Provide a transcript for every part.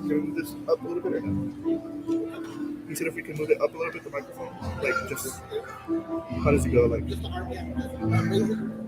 Move this up a little bit or no? You said if we can move it up a little bit, the microphone? Like, just, how does it go? Like, just the arm, yeah.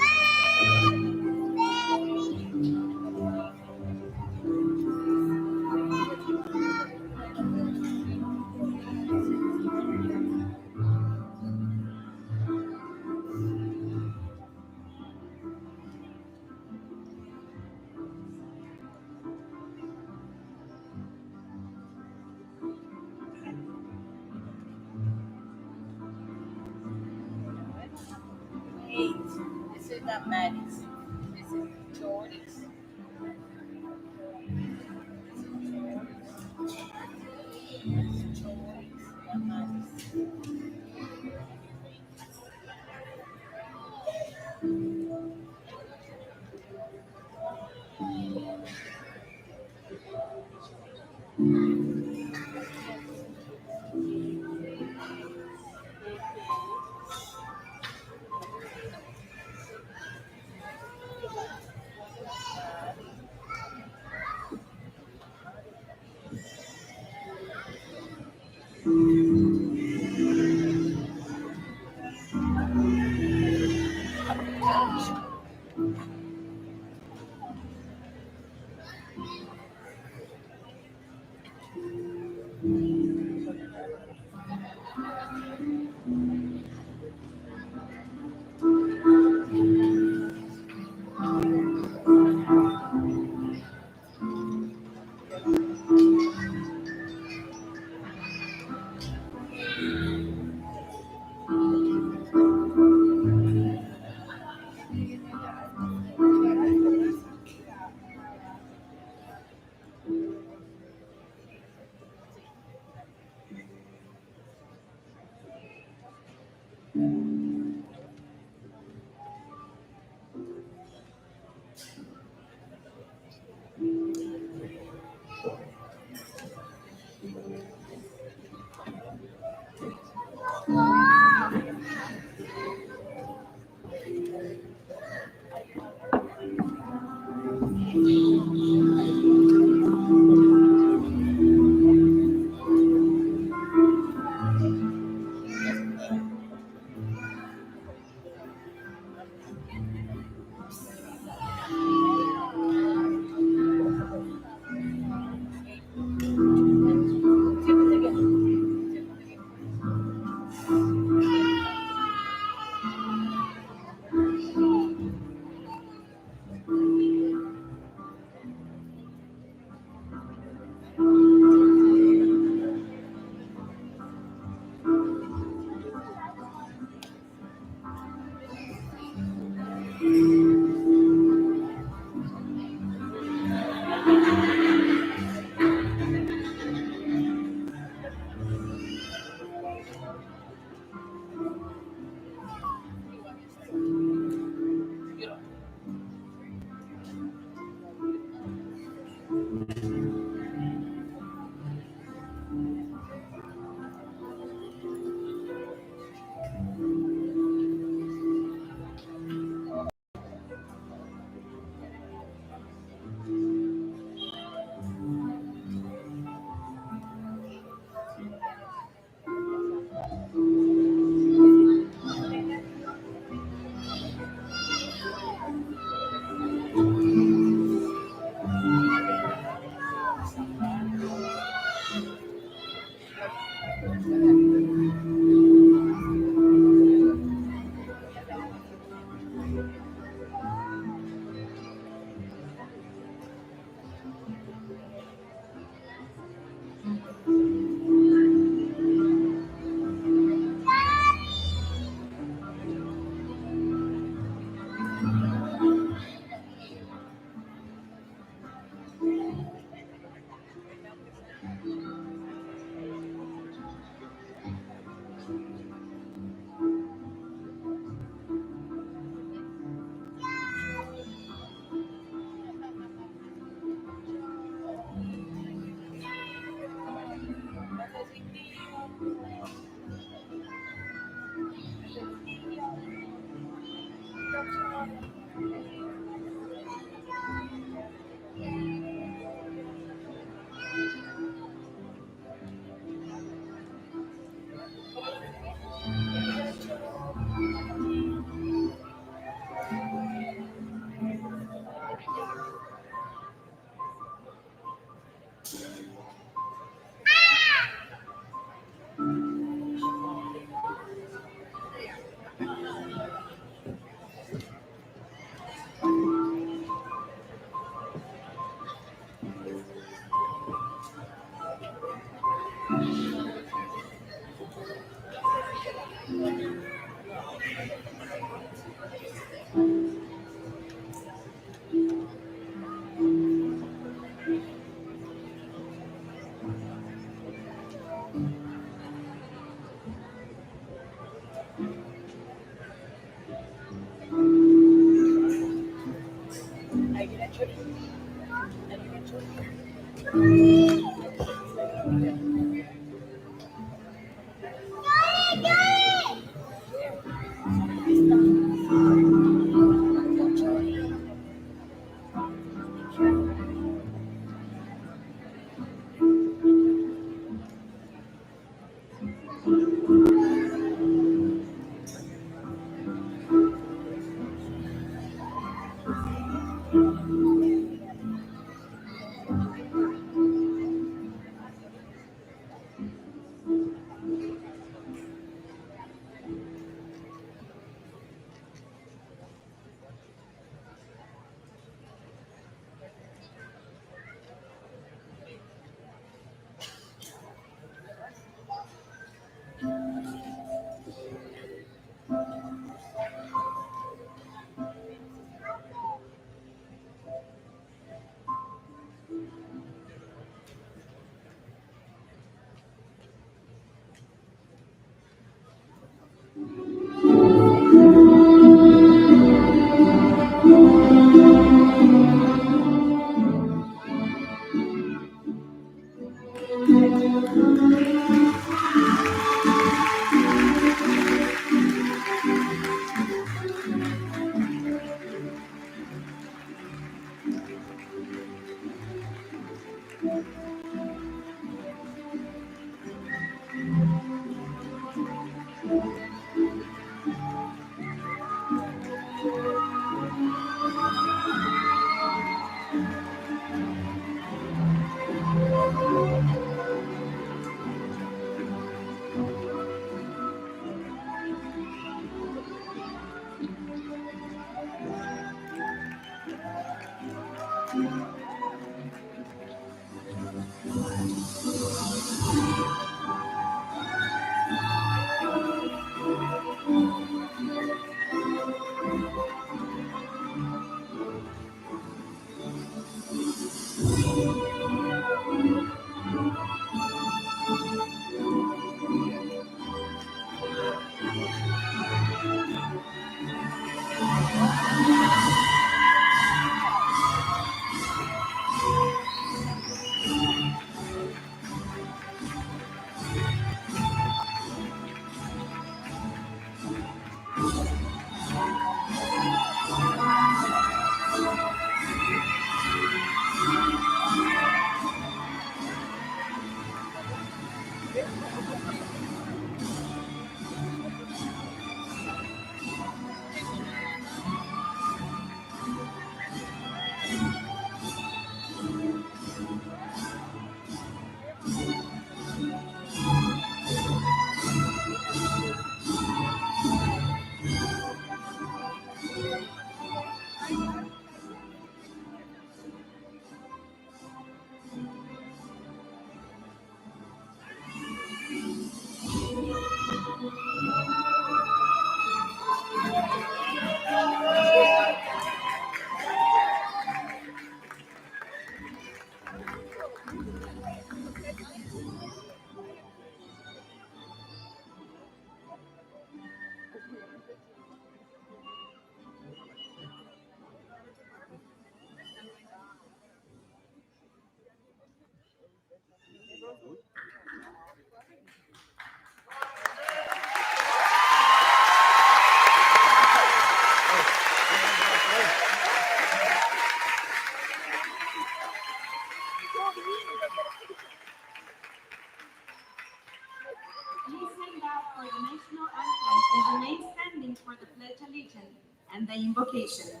Please stand up for the national anthem and remain standing for the Pledge of Allegiance and the invocation.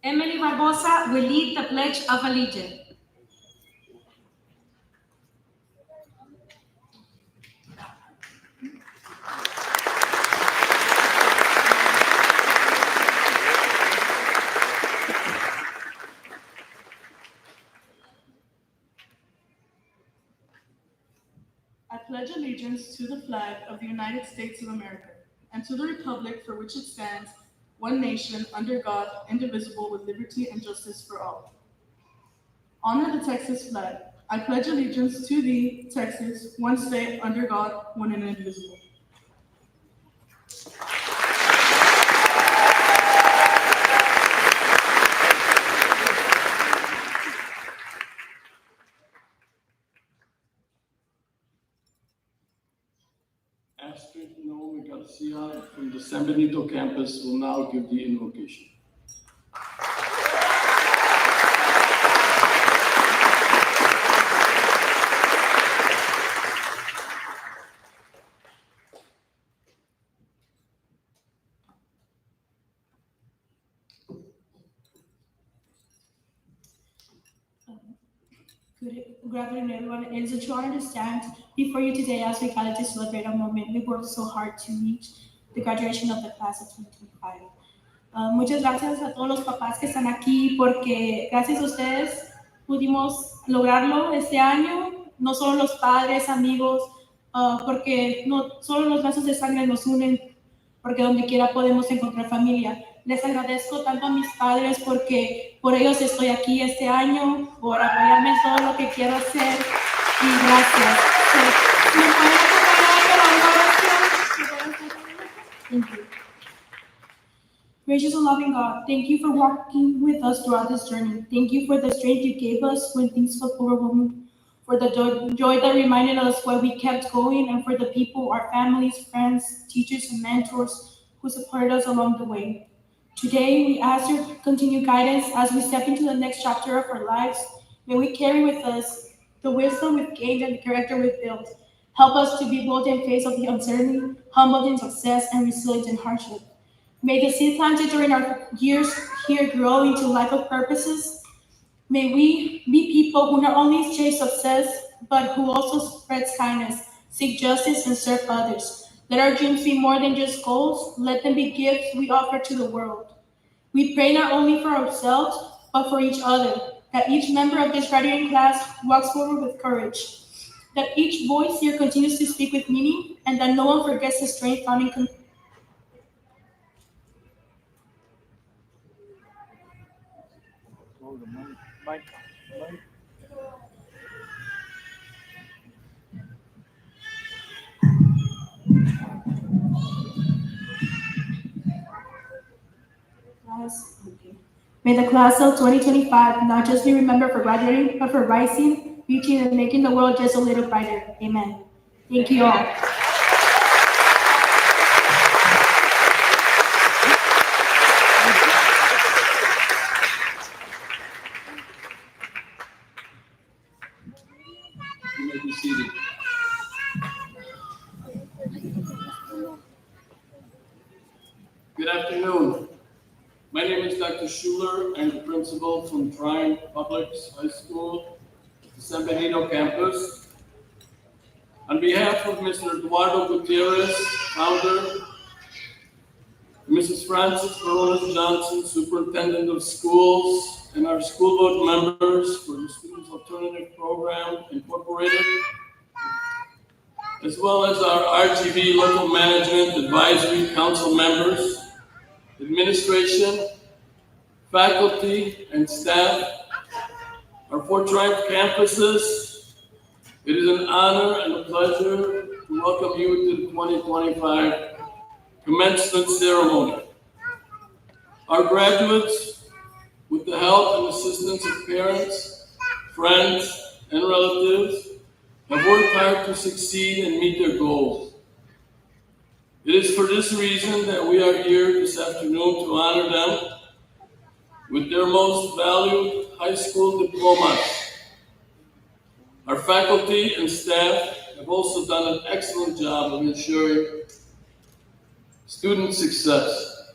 Emily Barbosa will lead the Pledge of Allegiance. I pledge allegiance to the flag of the United States of America and to the republic for which it stands, one nation, under God, indivisible, with liberty and justice for all. Honor the Texas flag. I pledge allegiance to thee, Texas, one state, under God, one and indivisible. Astrid Naomi Garcia from the San Benito campus will now give the invocation. Good afternoon, everyone. It is a true honor to stand before you today as we gather to celebrate a moment we worked so hard to reach, the graduation of the class of 2025. Muchas gracias a todos los papás que están aquí porque gracias a ustedes pudimos lograrlo este año, no solo los padres, amigos, porque no solo los lazos de sangre nos unen, porque donde quiera podemos encontrar familia. Les agradezco tanto a mis padres porque por ellos estoy aquí este año, por apoyarme en todo lo que quiero hacer y gracias. ¿Me pueden acompañar con la oración? Thank you. Gracious and loving God, thank you for walking with us throughout this journey. Thank you for the strength you gave us when things felt overwhelming, for the joy that reminded us why we kept going, and for the people, our families, friends, teachers, and mentors who supported us along the way. Today, we ask your continued guidance as we step into the next chapter of our lives. May we carry with us the wisdom we've gained and the character we've built. Help us to be bold in face of the uncertainty, humbled in success, and resilient in hardship. May the seed planted during our years here grow into life of purposes. May we be people who not only chase success, but who also spreads kindness, seek justice, and serve others. Let our dreams be more than just goals. Let them be gifts we offer to the world. We pray not only for ourselves, but for each other. that each member of this graduating class walks forward with courage, that each voice here continues to speak with meaning, and that no one forgets the strength found in May the class of 2025 not just be remembered for graduating, but for rising, reaching, and making the world just a little brighter. Amen. Thank you all. You may be seated. Good afternoon. My name is Dr. Schuler. I'm the principal from Tryon Public High School, the San Benito campus. On behalf of Mr. Eduardo Gutierrez, founder, Mrs. Frances Veronis Johnson, superintendent of schools, and our school board members for the Students Alternative Program Incorporated, as well as our RTV local management advisory council members, administration, faculty, and staff, our 4 Triumph campuses. It is an honor and a pleasure to welcome you to the 2025 commencement ceremony. Our graduates, with the help and assistance of parents, friends, and relatives, have worked hard to succeed and meet their goals. It is for this reason that we are here this afternoon to honor them with their most valued high school diplomas. Our faculty and staff have also done an excellent job of ensuring student success,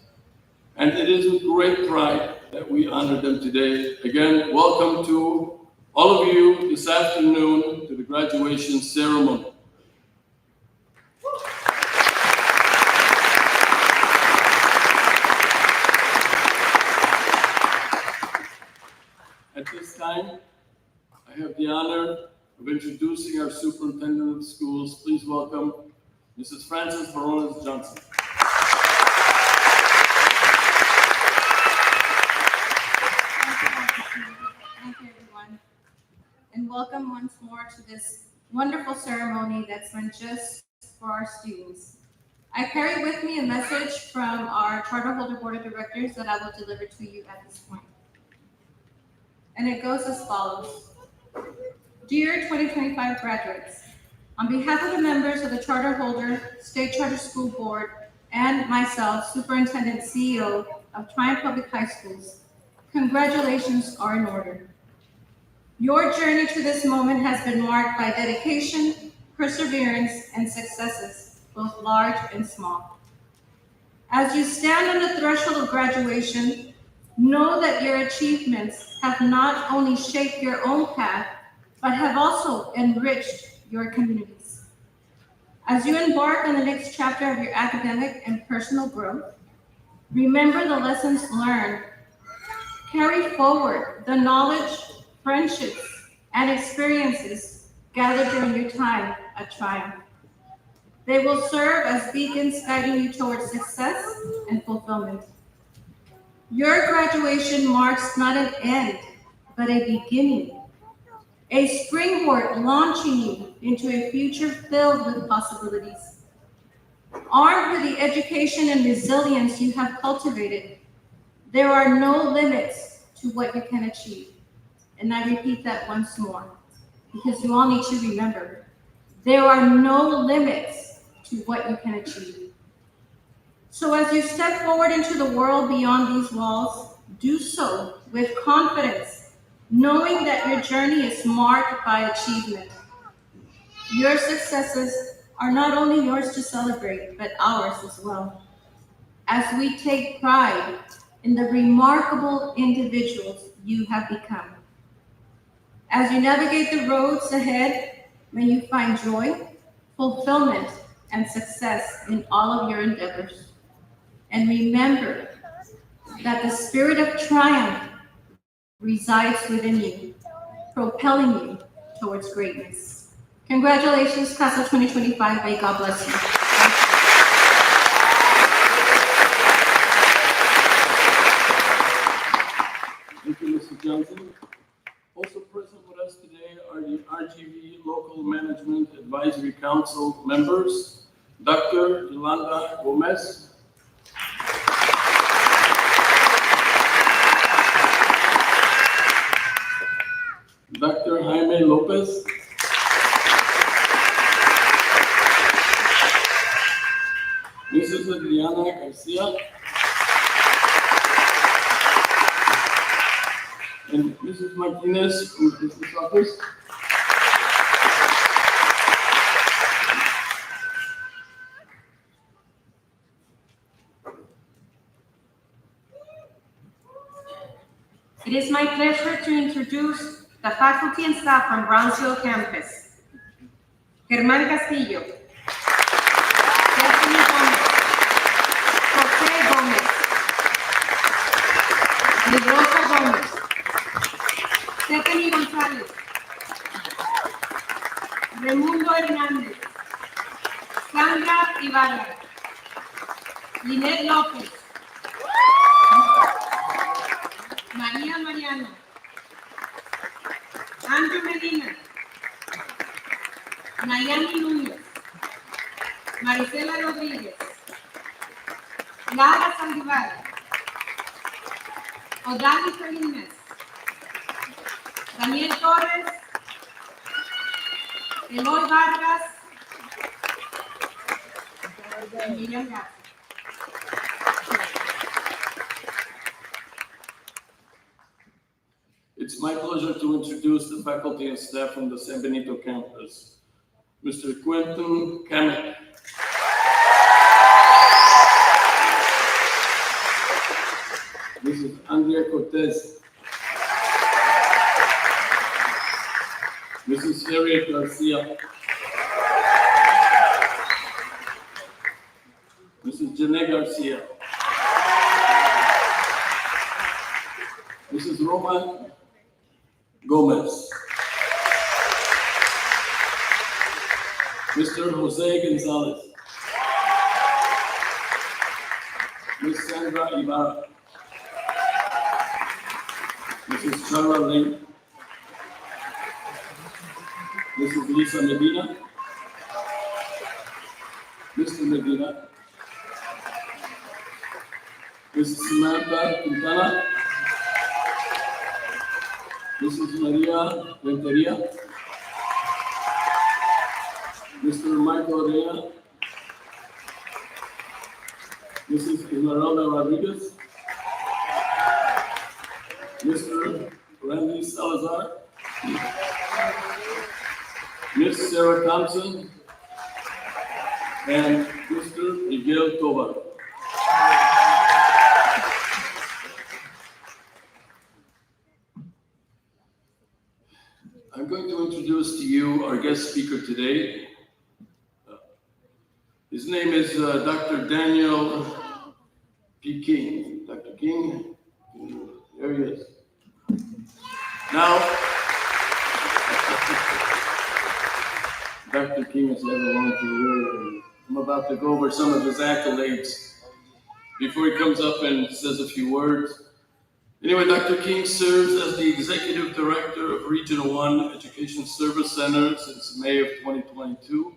and it is with great pride that we honor them today. Again, welcome to all of you this afternoon to the graduation ceremony. At this time, I have the honor of introducing our superintendent of schools. Please welcome Mrs. Frances Veronis Johnson. Thank you, everyone. And welcome once more to this wonderful ceremony that's meant just for our students. I carry with me a message from our Charter Holder Board of Directors that I will deliver to you at this point. And it goes as follows. Dear 2025 graduates, on behalf of the members of the Charter Holder, State Charter School Board, and myself, Superintendent CEO of Tryon Public High Schools, congratulations are in order. Your journey to this moment has been marked by dedication, perseverance, and successes, both large and small. As you stand on the threshold of graduation, know that your achievements have not only shaped your own path, but have also enriched your communities. As you embark on the next chapter of your academic and personal growth, remember the lessons learned. Carry forward the knowledge, friendships, and experiences gathered during your time at Triumph. They will serve as beacons guiding you towards success and fulfillment. Your graduation marks not an end, but a beginning, a springboard launching you into a future filled with possibilities. Armed with the education and resilience you have cultivated, there are no limits to what you can achieve. And I repeat that once more, because you all need to remember, there are no limits to what you can achieve. So as you step forward into the world beyond these walls, do so with confidence, knowing that your journey is marked by achievement. Your successes are not only yours to celebrate, but ours as well, as we take pride in the remarkable individuals you have become. As you navigate the roads ahead, may you find joy, fulfillment, and success in all of your endeavors. And remember that the spirit of triumph resides within you, propelling you towards greatness. Congratulations, Class of 2025. May God bless you. Thank you, Mr. Johnson. Also present with us today are the RGV Local Management Advisory Council members, Dr. Yolanda Gomez, Dr. Jaime Lopez, Mrs. Adriana Garcia, and Mrs. Martinez from the business office. It is my pleasure to introduce the faculty and staff from Brownsville campus. Germán Castillo, Stephanie Gómez, José Gómez, Negrosa Gómez, Stephanie González, Raimundo Hernández, Sandra Ibarra, Linet López, María Mariano, Andrew Medina, Nayani Núñez, Marisela Rodríguez, Lara Sandoval, Odali Salinas, Daniel Torres, Eloy Vargas, and Miriam Garza. It's my pleasure to introduce the faculty and staff from the San Benito campus. Mr. Quentin Kamek. Mrs. Andrea Cortez. Mrs. Harriet Garcia. Mrs. Janae Garcia. Mrs. Roma Gomez. Mr. Jose Gonzalez. Ms. Sandra Ibarra. Mrs. Chara Lane. Mrs. Lisa Medina. Mr. Medina. Mrs. Samantha Quintana. Mrs. Maria Renteria, Mr. Michael Arena, Mrs. Esmeralda Rodriguez, Mr. Randy Salazar, Miss Sarah Thompson, and Mr. Miguel Tovar. I'm going to introduce to you our guest speaker today. His name is Dr. Daniel P. King. Dr. King, there he is. Now, Dr. King has had a long career. I'm about to go over some of his accolades before he comes up and says a few words. Anyway, Dr. King serves as the Executive Director of Region 1 Education Service Center since May of 2022.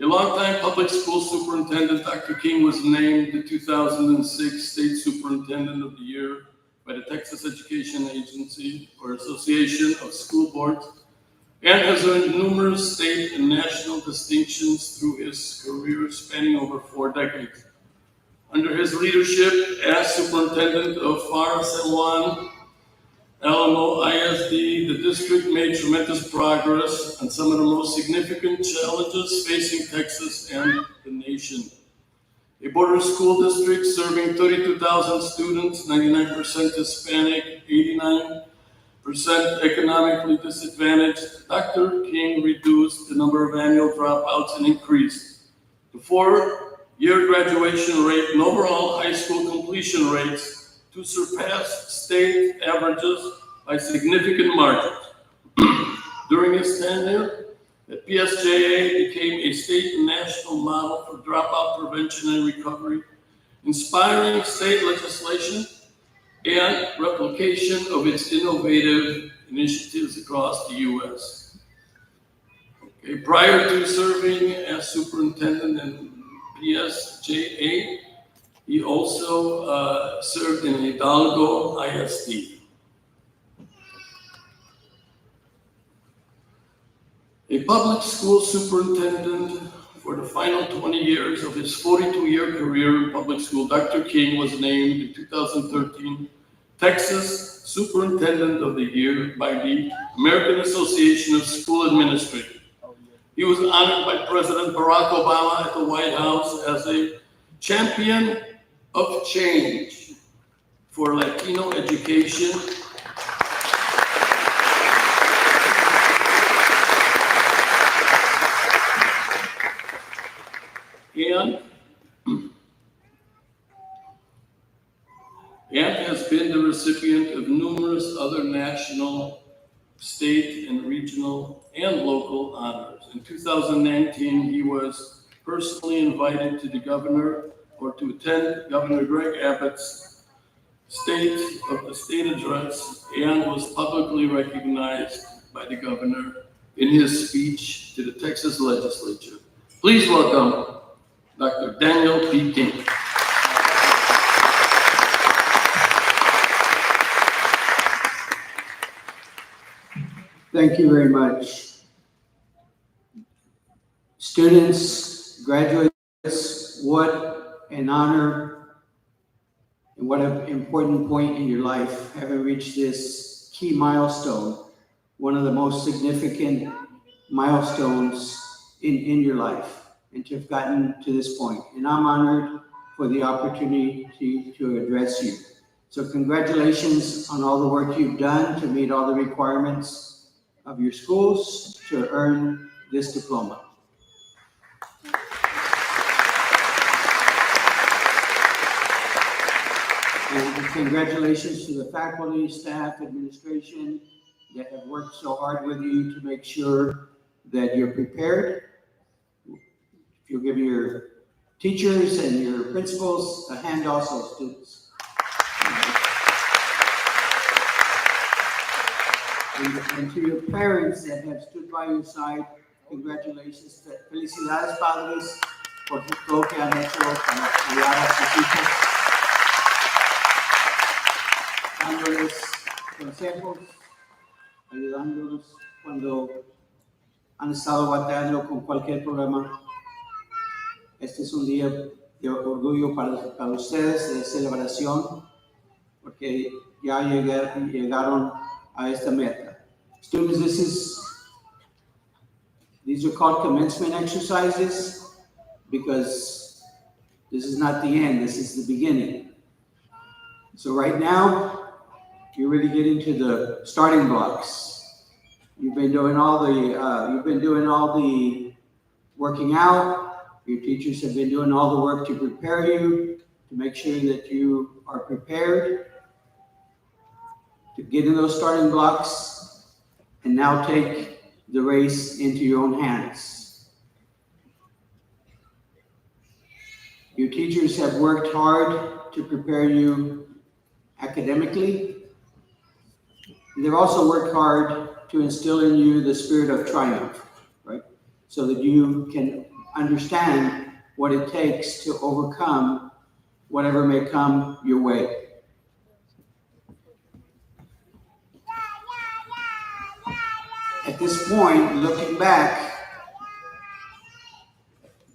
A longtime public school superintendent, Dr. King was named the 2006 State Superintendent of the Year by the Texas Education Agency or Association of School Boards, and has earned numerous state and national distinctions through his career spanning over 4 decades. Under his leadership as superintendent of FAR San Juan Alamo ISD, the district made tremendous progress on some of the most significant challenges facing Texas and the nation. A border school district serving 32,000 students, 99% Hispanic, 89% economically disadvantaged, Dr. King reduced the number of annual dropouts and increased the 4-year graduation rate and overall high school completion rates to surpass state averages by significant margins. During his tenure, the PSJA became a state and national model for dropout prevention and recovery, inspiring state legislation and replication of its innovative initiatives across the U.S. Okay, prior to serving as superintendent in PSJA, he also served in Hidalgo ISD. A public school superintendent for the final 20 years of his 42-year career in public school, Dr. King was named in 2013 Texas Superintendent of the Year by the American Association of School Administrators. He was honored by President Barack Obama at the White House as a champion of change for Latino education and has been the recipient of numerous other national, state, and regional and local honors. In 2019, he was personally invited to the governor or to attend Governor Greg Abbott's State of the State address and was publicly recognized by the governor in his speech to the Texas legislature. Please welcome Dr. Daniel P. King. Thank you very much. Students, graduates, what an honor and what an important point in your life, having reached this key milestone, one of the most significant milestones in your life, and to have gotten to this point. And I'm honored for the opportunity to address you. So congratulations on all the work you've done to meet all the requirements of your schools to earn this diploma. And congratulations to the faculty, staff, administration that have worked so hard with you to make sure that you're prepared. If you'll give your teachers and your principals a hand also, students. And to your parents that have stood by your side, congratulations. Felicidades, padres, por todo que han hecho para cuidar a sus hijos, dándoles consejos, ayudándolos cuando han estado batallando con cualquier problema. Este es un día de orgullo para ustedes, de celebración, porque ya llegaron a esta meta. Students, these are called commencement exercises because this is not the end, this is the beginning. So right now, you're really getting to the starting blocks. You've been doing all the working out. Your teachers have been doing all the work to prepare you, to make sure that you are prepared to get in those starting blocks and now take the race into your own hands. Your teachers have worked hard to prepare you academically. They've also worked hard to instill in you the spirit of triumph, right? So that you can understand what it takes to overcome whatever may come your way. At this point, looking back,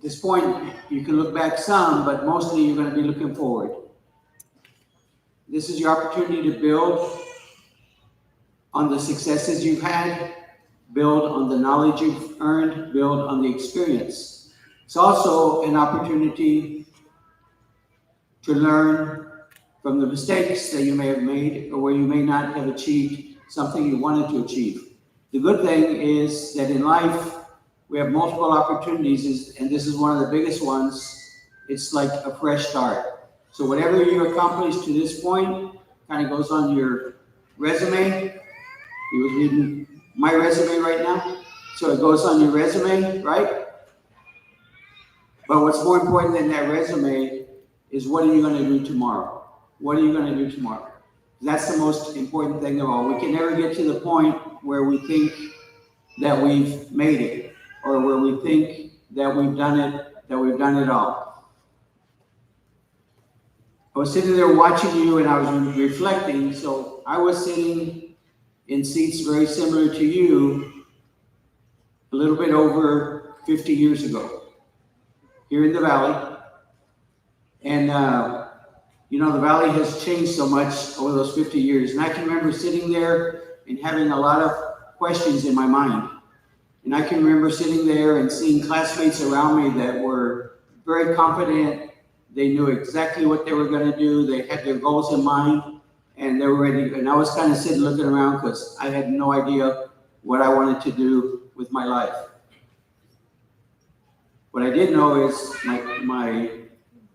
you can look back some, but mostly you're going to be looking forward. This is your opportunity to build on the successes you've had, build on the knowledge you've earned, build on the experience. It's also an opportunity to learn from the mistakes that you may have made or where you may not have achieved something you wanted to achieve. The good thing is that in life, we have multiple opportunities, and this is one of the biggest ones. It's like a fresh start. So whatever you accomplished to this point kind of goes on your resume. He was reading my resume right now. So it goes on your resume, right? But what's more important than that resume is what are you going to do tomorrow? What are you going to do tomorrow? That's the most important thing of all. We can never get to the point where we think that we've made it, or where we think that we've done it all. I was sitting there watching you and I was reflecting. So I was sitting in seats very similar to you a little bit over 50 years ago here in the Valley. And, the Valley has changed so much over those 50 years. And I can remember sitting there and having a lot of questions in my mind. And I can remember sitting there and seeing classmates around me that were very confident. They knew exactly what they were going to do. They had their goals in mind, and they were ready. And I was kind of sitting looking around because I had no idea what I wanted to do with my life. What I did know is my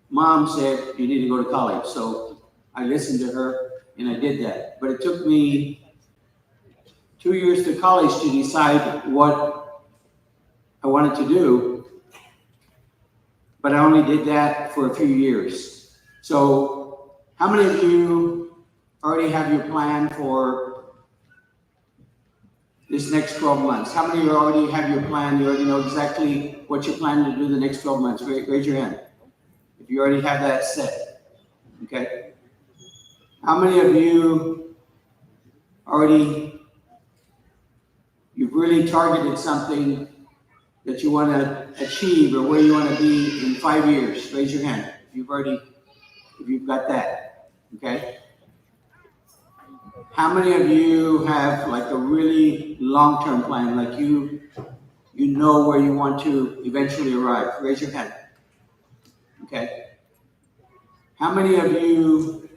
mom said, you need to go to college. So I listened to her and I did that. But it took me 2 years to college to decide what I wanted to do. But I only did that for a few years. So how many of you already have your plan for this next 12 months? How many of you already have your plan? You already know exactly what you're planning to do the next 12 months? Raise your hand if you already have that set. Okay. How many of you you've really targeted something that you want to achieve, or where you want to be in 5 years? Raise your hand if you've got that. Okay. How many of you have like a really long-term plan, like you know where you want to eventually arrive? Raise your hand. Okay. How many of you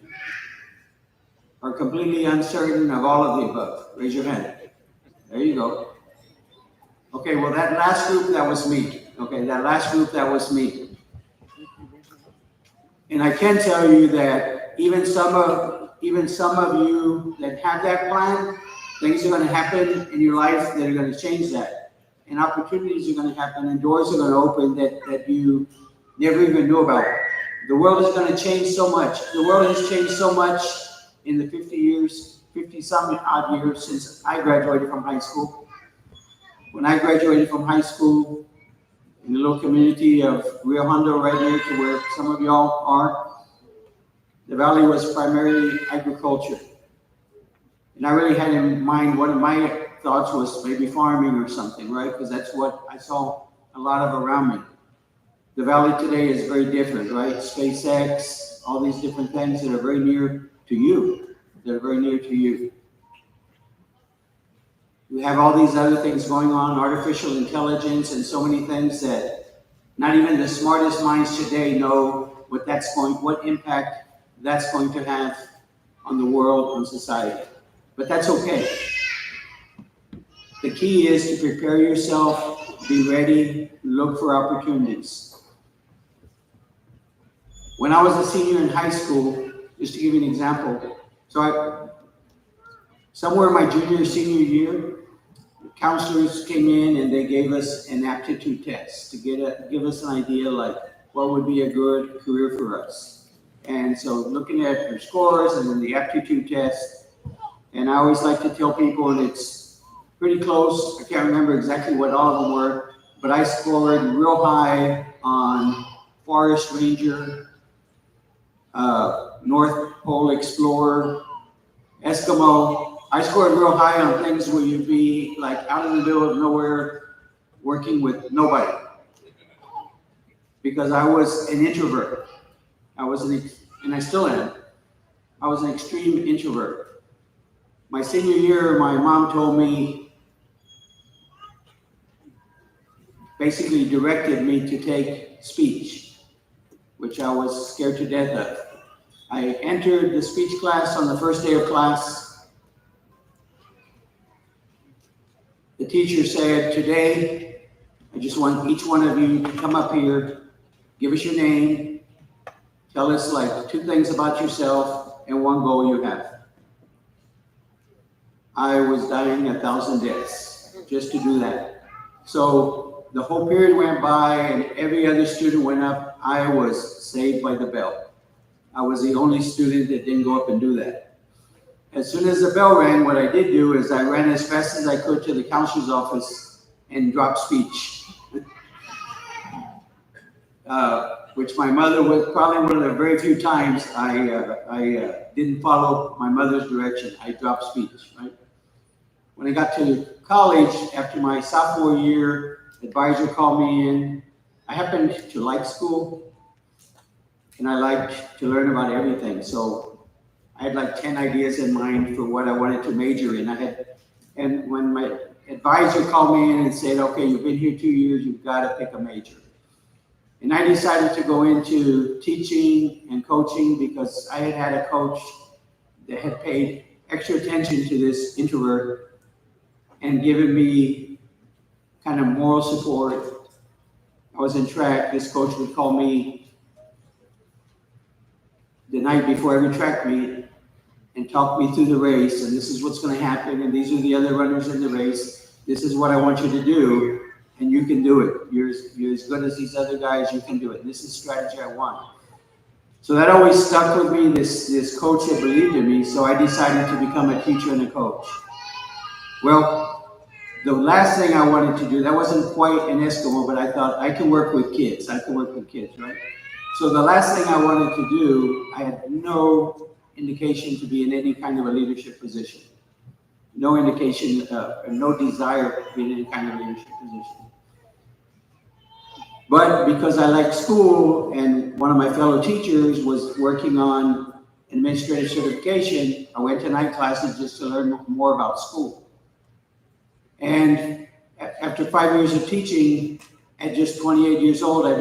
are completely uncertain of all of the above? Raise your hand. There you go. Okay, well, that last group, that was me. Okay, that last group, that was me. And I can tell you that even some of you that have that plan, things are going to happen in your life that are going to change that. And opportunities are going to happen, and doors are going to open that you never even knew about. The world is going to change so much. The world has changed so much in the 50-some odd years since I graduated from high school. When I graduated from high school in the little community of Rio Hondo, right near to where some of y'all are, the valley was primarily agriculture. And I really had in mind, one of my thoughts was maybe farming or something, right? Because that's what I saw a lot of around me. The valley today is very different, right? SpaceX, all these different things that are very near to you. They're very near to you. We have all these other things going on, artificial intelligence, and so many things that not even the smartest minds today know what impact that's going to have on the world and society. But that's okay. The key is to prepare yourself, be ready, look for opportunities. When I was a senior in high school, just to give you an example, somewhere in my junior or senior year, counselors came in and they gave us an aptitude test to give us an idea like what would be a good career for us. And so looking at your scores and then the aptitude test, and I always like to tell people, and it's pretty close, I can't remember exactly what all of them were, but I scored real high on Forest Ranger, North Pole Explorer, Eskimo. I scored real high on things where you'd be like out in the middle of nowhere working with nobody. Because I was an introvert. And I still am. I was an extreme introvert. My senior year, my mom told me, basically directed me to take speech, which I was scared to death of. I entered the speech class on the first day of class. The teacher said, today, I just want each one of you to come up here, give us your name, Tell us like 2 things about yourself and 1 goal you have. I was dying 1,000 deaths just to do that. So the whole period went by and every other student went up. I was saved by the bell. I was the only student that didn't go up and do that. As soon as the bell rang, what I did do is I ran as fast as I could to the counselor's office and dropped speech. Which my mother was probably one of the very few times I didn't follow my mother's direction. I dropped speech, right? When I got to college, after my sophomore year, advisor called me in. I happened to like school, and I liked to learn about everything. So I had like 10 ideas in mind for what I wanted to major in. And when my advisor called me in and said, okay, you've been here 2 years, you've got to pick a major. And I decided to go into teaching and coaching because I had a coach that had paid extra attention to this introvert and given me kind of moral support. I was in track. This coach would call me the night before every track meet and talk me through the race. And this is what's going to happen. And these are the other runners in the race. This is what I want you to do. And you can do it. You're as good as these other guys. You can do it. This is the strategy I want. So that always stuck with me, this coach that believed in me. So I decided to become a teacher and a coach. Well, the last thing I wanted to do, that wasn't quite an Eskimo, but I thought I can work with kids. I can work with kids, right? So the last thing I wanted to do, I had no indication to be in any kind of a leadership position. No indication, no desire to be in any kind of leadership position. But because I liked school and one of my fellow teachers was working on administrative certification, I went to night classes just to learn more about school. And after 5 years of teaching, at just 28 years old, I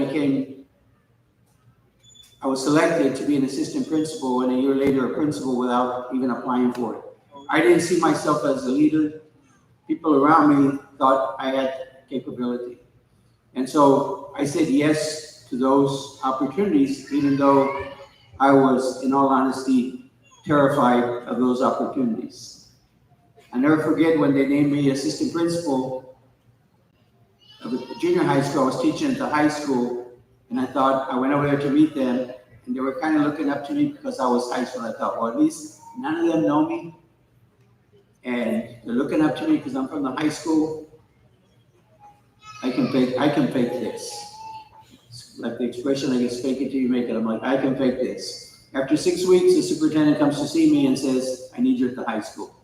was selected to be an assistant principal, and a year later a principal without even applying for it. I didn't see myself as a leader. People around me thought I had capability. And so I said yes to those opportunities, even though I was, in all honesty, terrified of those opportunities. I never forget when they named me assistant principal of a junior high school. I was teaching at the high school, and I went over there to meet them, and they were kind of looking up to me because I was high school. I thought, well, at least none of them know me, and they're looking up to me because I'm from the high school. I can fake this. It's like the expression, I guess, fake it till you make it. I'm like, I can fake this. After 6 weeks, the superintendent comes to see me and says, I need you at the high school.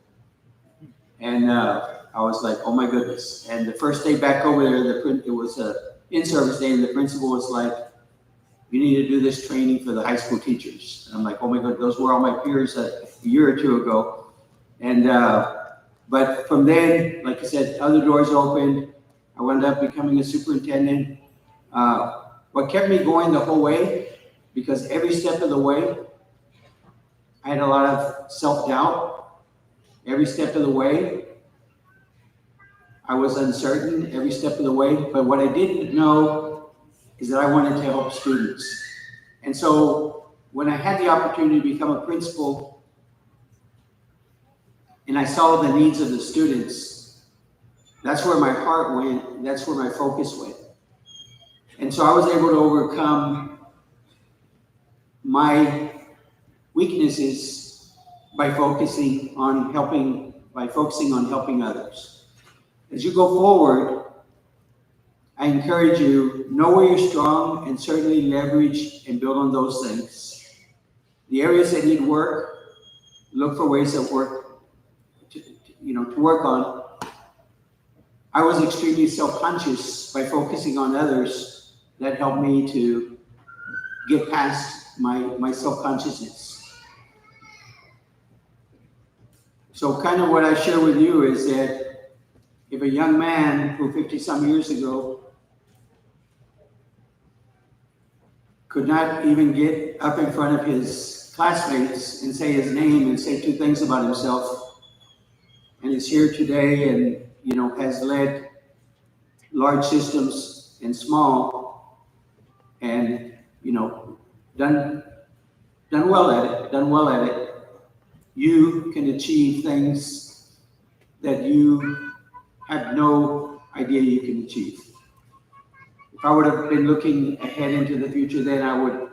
And I was like, oh my goodness. And the first day back over there, it was an in-service day, and the principal was like, you need to do this training for the high school teachers. And I'm like, oh my God, those were all my peers a year or two ago. And, but from then, like I said, other doors opened. I wound up becoming a superintendent. What kept me going the whole way, because every step of the way, I had a lot of self-doubt. Every step of the way, I was uncertain every step of the way. But what I didn't know is that I wanted to help students. And so when I had the opportunity to become a principal and I saw the needs of the students, that's where my heart went. That's where my focus went. And so I was able to overcome my weaknesses by focusing on helping others. As you go forward, I encourage you, know where you're strong and certainly leverage and build on those things. The areas that need work, look for ways that work, to work on. I was extremely self-conscious by focusing on others. That helped me to get past my self-consciousness. So kind of what I share with you is that if a young man who 50-some years ago could not even get up in front of his classmates and say his name and say 2 things about himself, and is here today and has led large systems and small, and done done well at it, you can achieve things that you have no idea you can achieve. If I would have been looking ahead into the future, then I would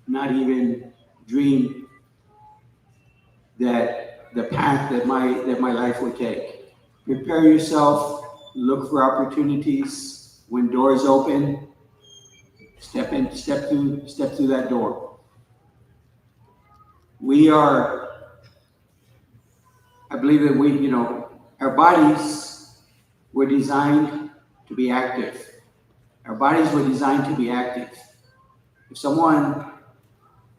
not even dream that the path that my life would take. Prepare yourself, look for opportunities. When doors open, step through that door. I believe that our bodies were designed to be active. Our bodies were designed to be active. If someone,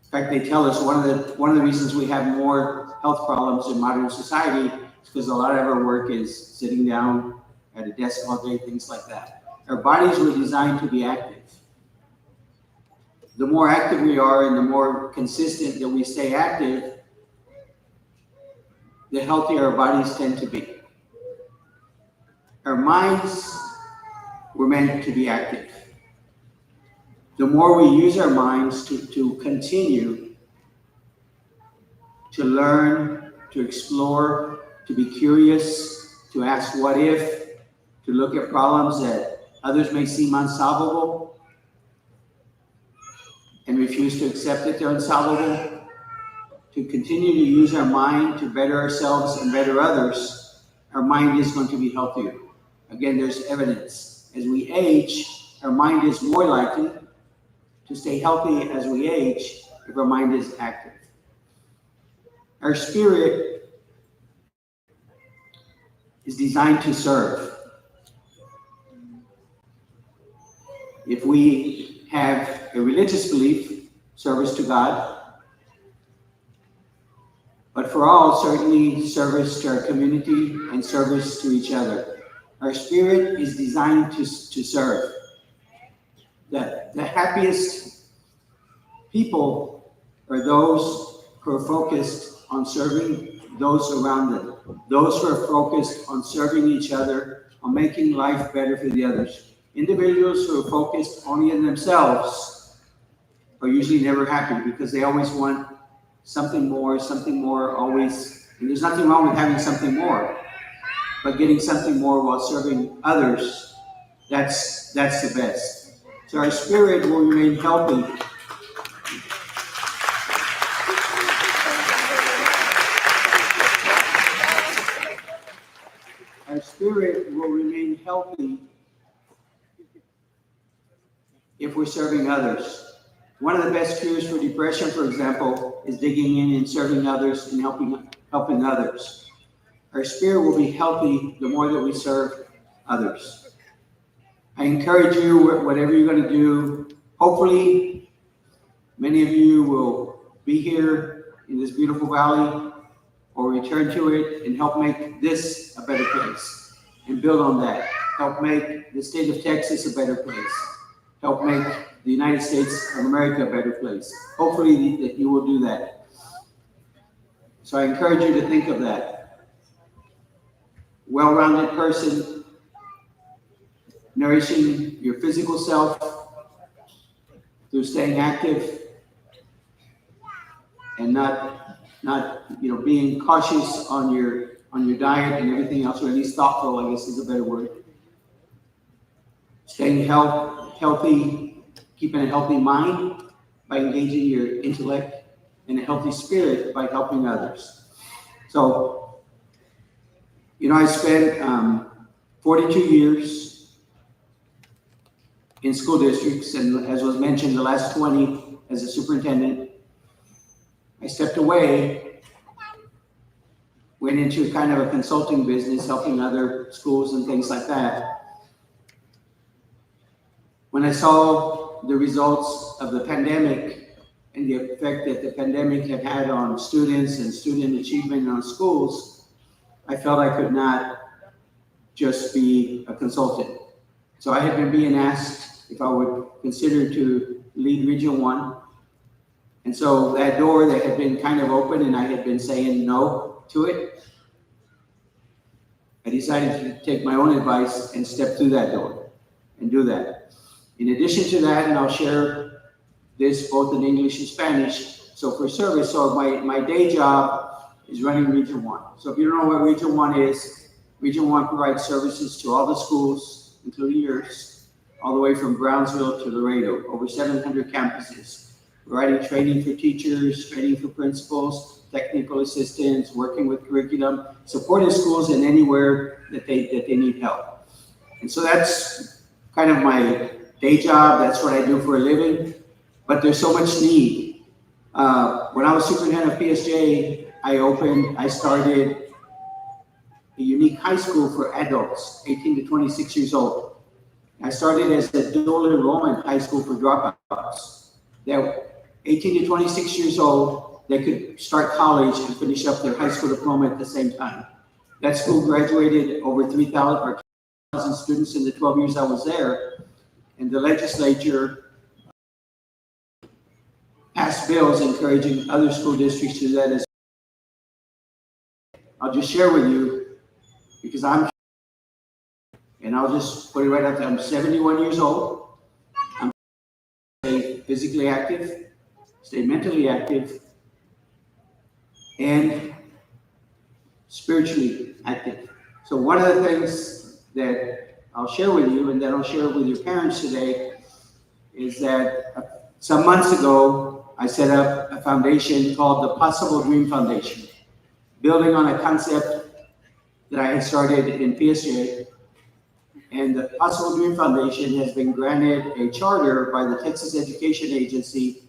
in fact, they tell us one of the reasons we have more health problems in modern society is because a lot of our work is sitting down at a desk all day, things like that. Our bodies were designed to be active. The more active we are and the more consistent that we stay active, the healthier our bodies tend to be. Our minds were meant to be active. The more we use our minds to continue to learn, to explore, to be curious, to ask what if, to look at problems that others may seem unsolvable and refuse to accept that they're unsolvable, to continue to use our mind to better ourselves and better others, our mind is going to be healthier. Again, there's evidence. As we age, our mind is more likely to stay healthy as we age if our mind is active. Our spirit is designed to serve. If we have a religious belief, service to God, but for all, certainly service to our community and service to each other. Our spirit is designed to serve. The happiest people are those who are focused on serving those around them, those who are focused on serving each other, on making life better for the others. Individuals who are focused only on themselves are usually never happy because they always want something more, always. And there's nothing wrong with having something more, but getting something more while serving others, that's the best. So our spirit will remain healthy. Our spirit will remain healthy if we're serving others. One of the best cures for depression, for example, is digging in and serving others and helping others. Our spirit will be healthy the more that we serve others. I encourage you, whatever you're going to do, hopefully many of you will be here in this beautiful valley or return to it and help make this a better place and build on that. Help make the state of Texas a better place. Help make the United States of America a better place. Hopefully that you will do that. So I encourage you to think of that. Well-rounded person, nourishing your physical self through staying active and not being cautious on your diet and everything else, or at least thoughtful, I guess is a better word. Staying healthy, keeping a healthy mind by engaging your intellect, and a healthy spirit by helping others. So, I spent 42 years in school districts, and as was mentioned, the last 20 as a superintendent. I stepped away, went into kind of a consulting business, helping other schools and things like that. When I saw the results of the pandemic and the effect that the pandemic had on students and student achievement on schools, I felt I could not just be a consultant. So I had been being asked if I would consider to lead Region 1. And so that door that had been kind of open and I had been saying no to it, I decided to take my own advice and step through that door and do that. In addition to that, and I'll share this both in English and Spanish, So for service, so my day job is running Region 1. So if you don't know what Region 1 is, Region 1 provides services to all the schools, including yours, all the way from Brownsville to Laredo, over 700 campuses, providing training for teachers, training for principals, technical assistants, working with curriculum, supporting schools in anywhere that they need help. And so that's kind of my day job. That's what I do for a living. But there's so much need. When I was superintendent of PSJ, I started a unique high school for adults, 18 to 26 years old. I started as a dual enrollment high school for dropouts. They're 18 to 26 years old, they could start college and finish up their high school diploma at the same time. That school graduated over 3,000 students in the 12 years I was there, and the legislature passed bills encouraging other school districts to do that as well. I'll just share with you, because and I'll just put it right out there, I'm 71 years old. I'm physically active, stay mentally active, and spiritually active. So one of the things that I'll share with you, and then I'll share with your parents today, is that some months ago, I set up a foundation called the Possible Dream Foundation, building on a concept that I had started in PSJ. And the Possible Dream Foundation has been granted a charter by the Texas Education Agency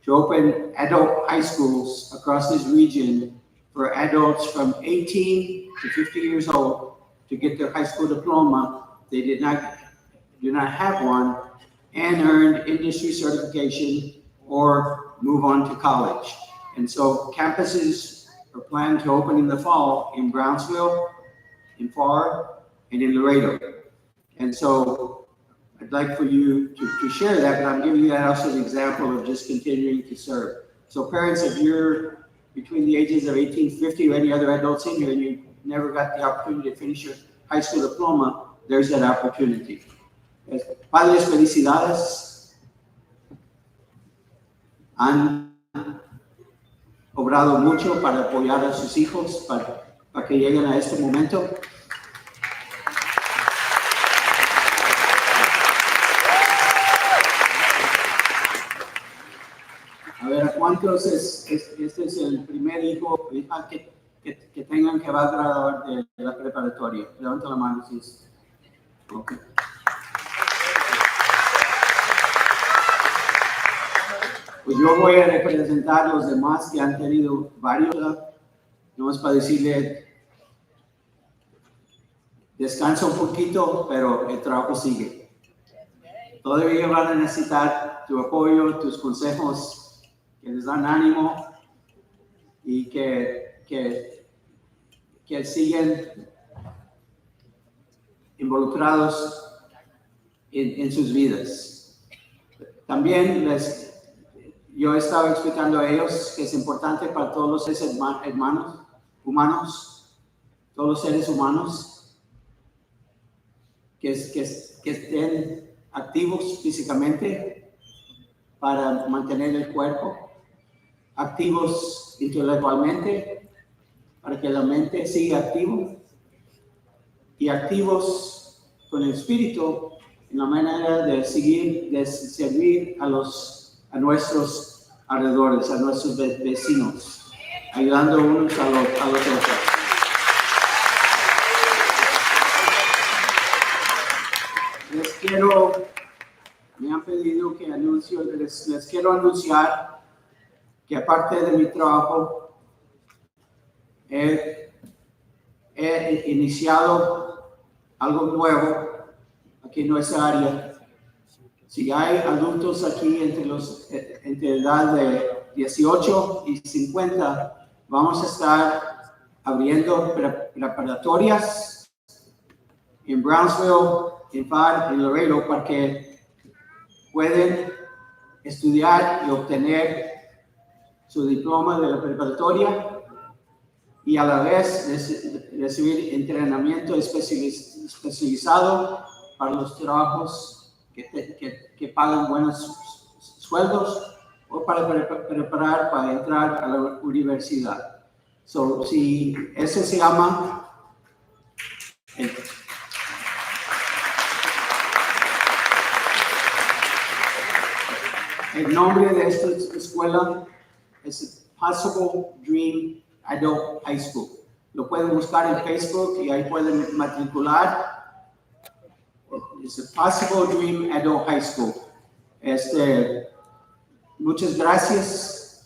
to open adult high schools across this region for adults from 18 to 50 years old to get their high school diploma. They do not have one, and earned industry certification or move on to college. And so campuses are planned to open in the fall in Brownsville, in Farr, and in Laredo. And so I'd like for you to share that, but I'm giving you that also an example of just continuing to serve. So parents, if you're between the ages of 18 to 50 or any other adults in here and you never got the opportunity to finish your high school diploma, there's that opportunity. Padres, felicidades. Han obrado mucho para apoyar a sus hijos para que lleguen a este momento. A ver, ¿a cuántos este es el primer hijo o hija que tengan que va a graduar de la preparatoria? Levanta la mano, si es. Okay. Pues yo voy a representar a los demás que han tenido varios, nomás para decirle, descansa un poquito, pero el trabajo sigue. Todavía van a necesitar tu apoyo, tus consejos, que les dan ánimo y que siguen involucrados en sus vidas. También yo estaba explicando a ellos que es importante para todos los seres humanos, todos los seres humanos, que estén activos físicamente para mantener el cuerpo, activos intelectualmente para que la mente siga activa, y activos con el espíritu en la manera de servir a nuestros alrededores, a nuestros vecinos, ayudando unos a los otros. Me han pedido que les quiero anunciar que aparte de mi trabajo, he iniciado algo nuevo aquí en nuestra área. Si hay adultos aquí entre edad de 18 y 50, vamos a estar abriendo preparatorias en Brownsville, en Farr, en Laredo, para que pueden estudiar y obtener su diploma de la preparatoria y a la vez recibir entrenamiento especializado para los trabajos que pagan buenos sueldos o para preparar para entrar a la universidad. So, si ese se llama el nombre de esta escuela es Possible Dream Adult High School. Lo pueden buscar en Facebook y ahí pueden matricular. Es a Possible Dream Adult High School. Muchas gracias,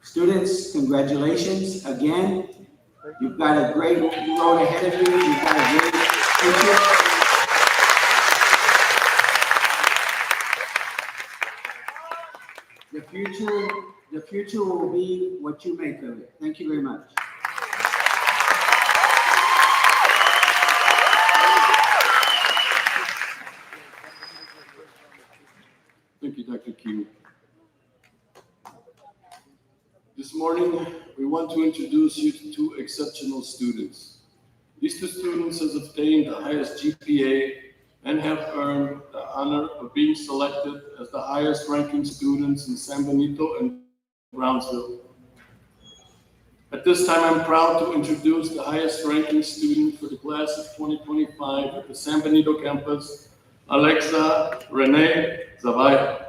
students. Congratulations again. You've got a great road ahead of you. You've got a great future. The future will be what you make of it. Thank you very much. Thank you, Dr. King. This morning, we want to introduce you to two exceptional students. These two students have obtained the highest GPA and have earned the honor of being selected as the highest ranking students in San Benito and Brownsville. At this time, I'm proud to introduce the highest ranking student for the class of 2025 at the San Benito campus, Alexa Renee Zavaya.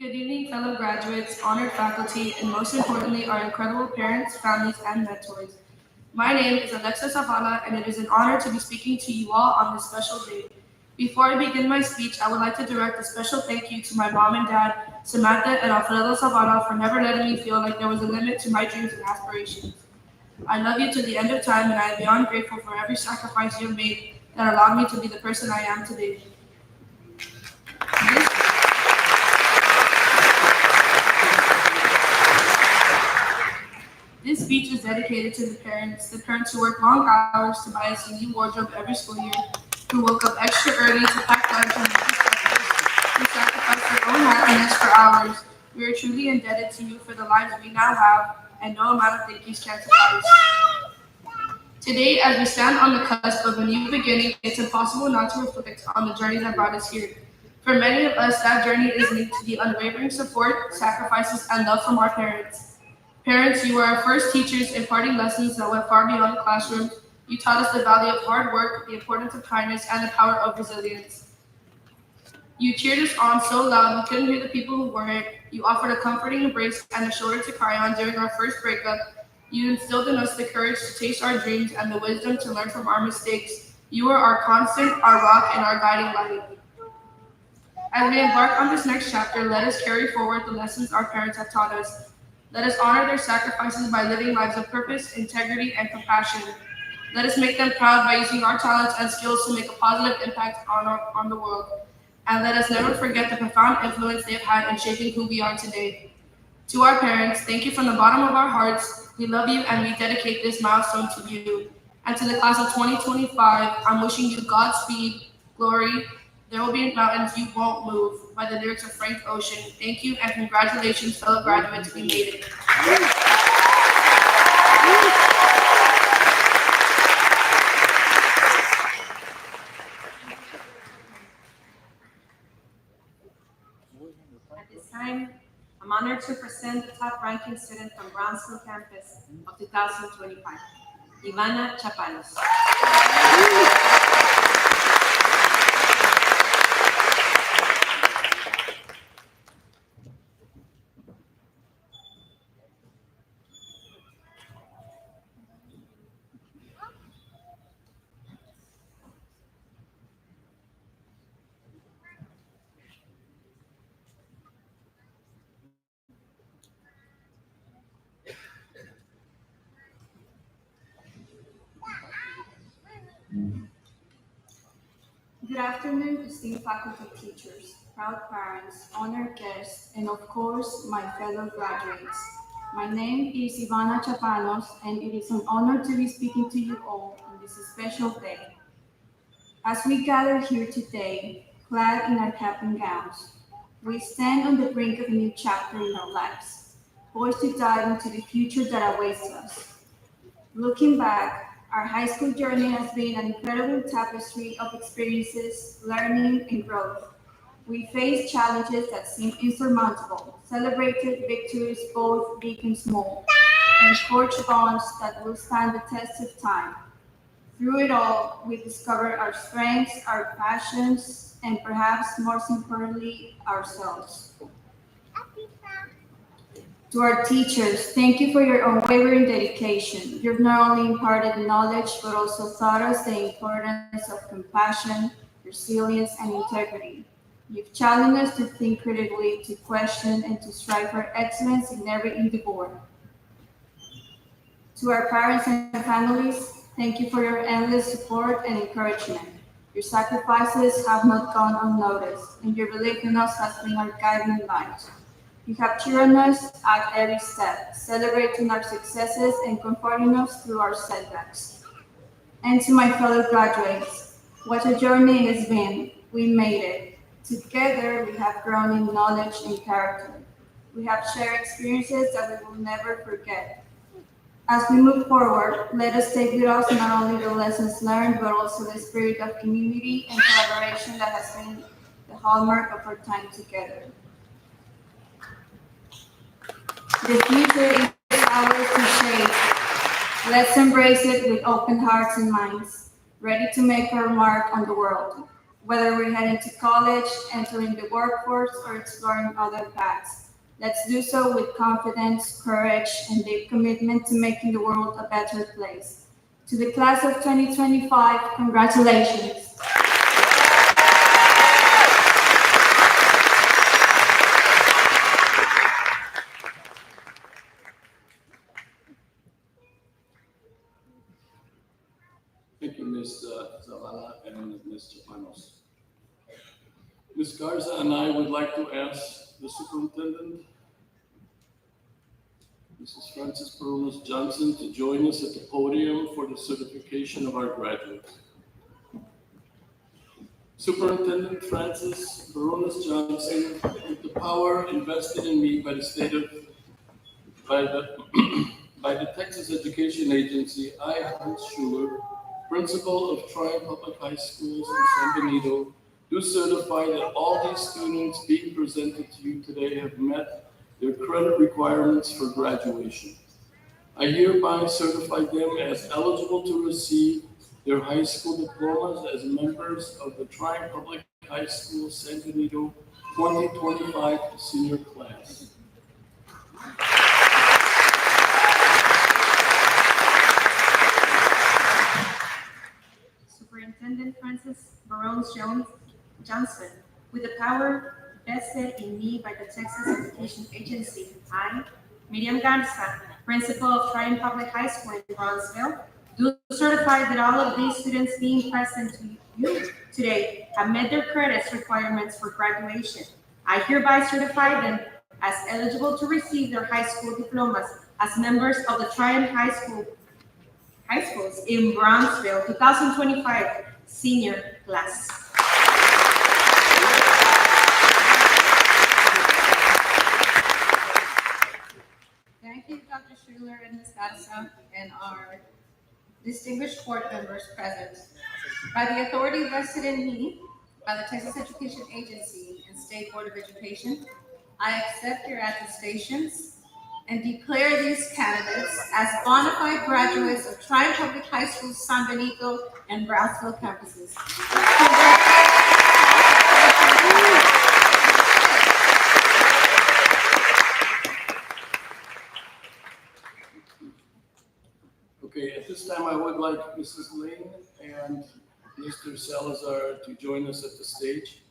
Good evening, fellow graduates, honored faculty, and most importantly, our incredible parents, families, and mentors. My name is Alexa Zavala, and it is an honor to be speaking to you all on this special day. Before I begin my speech, I would like to direct a special thank you to my mom and dad, Samantha and Alfredo Zavala, for never letting me feel like there was a limit to my dreams and aspirations. I love you to the end of time, and I am beyond grateful for every sacrifice you have made that allowed me to be the person I am today. This speech is dedicated to the parents who work long hours to buy us a new wardrobe every school year, who woke up extra early to pack lunch and make us breakfast, who sacrificed their own happiness for ours. We are truly indebted to you for the lives we now have, and no amount of thank yous can suffice. Today, as we stand on the cusp of a new beginning, it's impossible not to reflect on the journey that brought us here. For many of us, that journey is linked to the unwavering support, sacrifices, and love from our parents. Parents, you were our first teachers, imparting lessons that went far beyond the classroom. You taught us the value of hard work, the importance of kindness, and the power of resilience. You cheered us on so loud we couldn't hear the people who weren't. You offered a comforting embrace and a shoulder to cry on during our first breakup. You instilled in us the courage to chase our dreams and the wisdom to learn from our mistakes. You were our constant, our rock, and our guiding light. As we embark on this next chapter, let us carry forward the lessons our parents have taught us. Let us honor their sacrifices by living lives of purpose, integrity, and compassion. Let us make them proud by using our talents and skills to make a positive impact on the world. And let us never forget the profound influence they have had in shaping who we are today. To our parents, thank you from the bottom of our hearts. We love you and we dedicate this milestone to you. And to the class of 2025, I'm wishing you Godspeed, glory. There will be mountains you won't move, by the lyrics of Frank Ocean. Thank you and congratulations, fellow graduates. We made it. At this time, I'm honored to present the top-ranking student from Brownsville campus of 2025, Ivana Chapalos. Good afternoon, esteemed faculty, teachers, proud parents, honored guests, and of course, my fellow graduates. My name is Ivana Chapanos, and it is an honor to be speaking to you all on this special day. As we gather here today, clad in our cap and gowns, we stand on the brink of a new chapter in our lives, poised to dive into the future that awaits us. Looking back, our high school journey has been an incredible tapestry of experiences, learning, and growth. We faced challenges that seemed insurmountable, celebrated victories both big and small, and forged bonds that will stand the test of time. Through it all, we discovered our strengths, our passions, and perhaps most importantly, ourselves. To our teachers, thank you for your unwavering dedication. You've not only imparted knowledge, but also taught us the importance of compassion, resilience, and integrity. You've challenged us to think critically, to question, and to strive for excellence in every endeavor. To our parents and families, thank you for your endless support and encouragement. Your sacrifices have not gone unnoticed, and your belief in us has been our guiding light. You have cheered us at every step, celebrating our successes and comforting us through our setbacks. And to my fellow graduates, what a journey it has been. We made it. Together, we have grown in knowledge and character. We have shared experiences that we will never forget. As we move forward, let us take with us not only the lessons learned, but also the spirit of community and collaboration that has been the hallmark of our time together. The future is ours to shape. Let's embrace it with open hearts and minds, ready to make our mark on the world. Whether we're heading to college, entering the workforce, or exploring other paths, let's do so with confidence, courage, and deep commitment to making the world a better place. To the class of 2025, congratulations. Thank you, Ms. Zavala and Ms. Chapanos. Ms. Garza and I would like to ask the superintendent, Mrs. Frances Perunas Johnson, to join us at the podium for the certification of our graduates. Superintendent Frances Perunas Johnson, with the power invested in me by the state of, by the, by the Texas Education Agency, I, Hans Schuler, principal of Tryon Public High Schools in San Benito, do certify that all these students being presented to you today have met their credit requirements for graduation. I hereby certify them as eligible to receive their high school diplomas as members of the Tryon Public High School San Benito 2025 senior class. Superintendent Frances Johnson, with the power vested in me by the Texas Education Agency, I, Miriam Garza, principal of Tryon Public High School in Brownsville, do certify that all of these students being present to you today have met their credits requirements for graduation. I hereby certify them as eligible to receive their high school diplomas as members of the Tryon High Schools in Brownsville 2025 senior class. Thank you, Dr. Schuler and Ms. Garza, and our distinguished board members present. By the authority vested in me by the Texas Education Agency and State Board of Education, I accept your attestations and declare these candidates as bona fide graduates of Tryon Public High School, San Benito, and Brownsville campuses. Okay, at this time, I would like Mrs. Lane and Mr. Salazar to join us at the stage.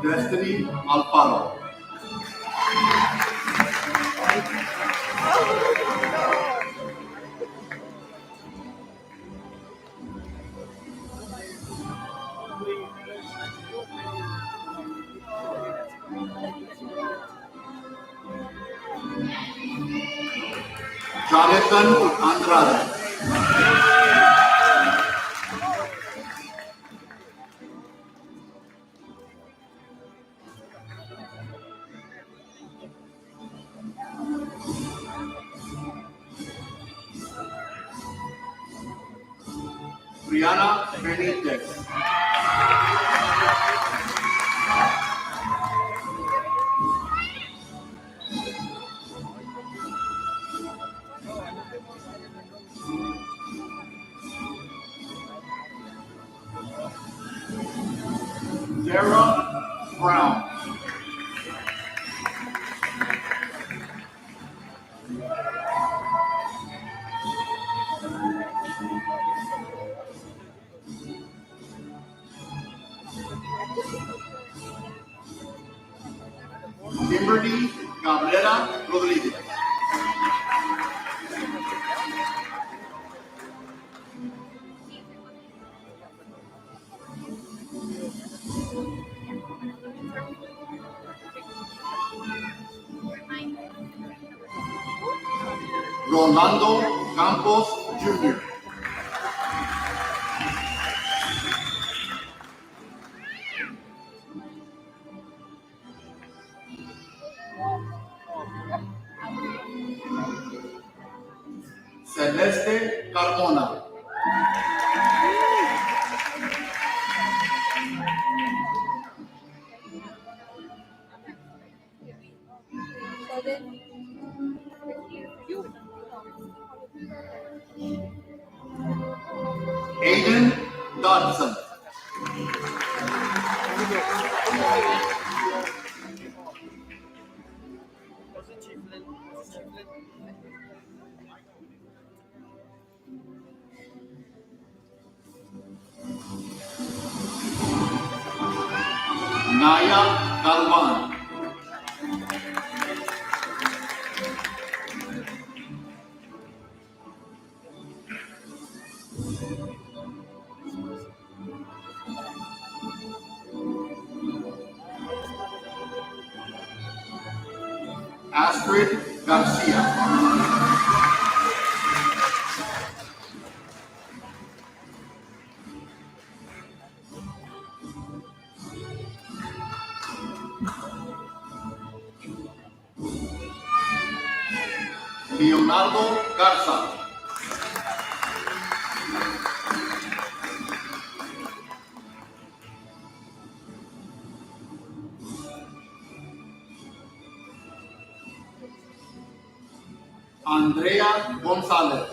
Destiny Alfaro. Jonathan Andrade. Brianna Benitez. Sarah Brown. Kimberly Cabrera Rodriguez. Rolando Campos Jr. Celeste Carmona. Aiden Dodson. Naya Galvan. Astrid Garcia. Leonardo Garza. Andrea González.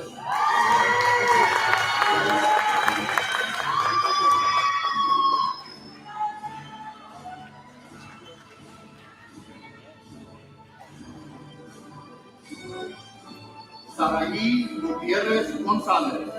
Saraí Gutiérrez González.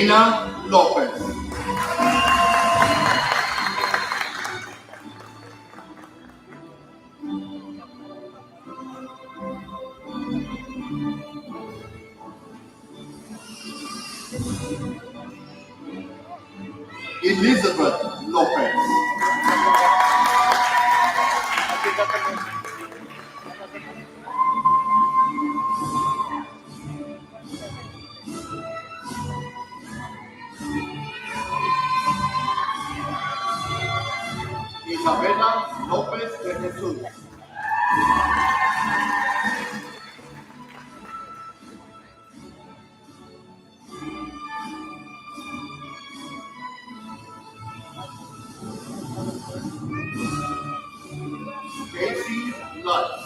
Dana López. Elizabeth López. Isabela López de Jesús. Casey Lutz.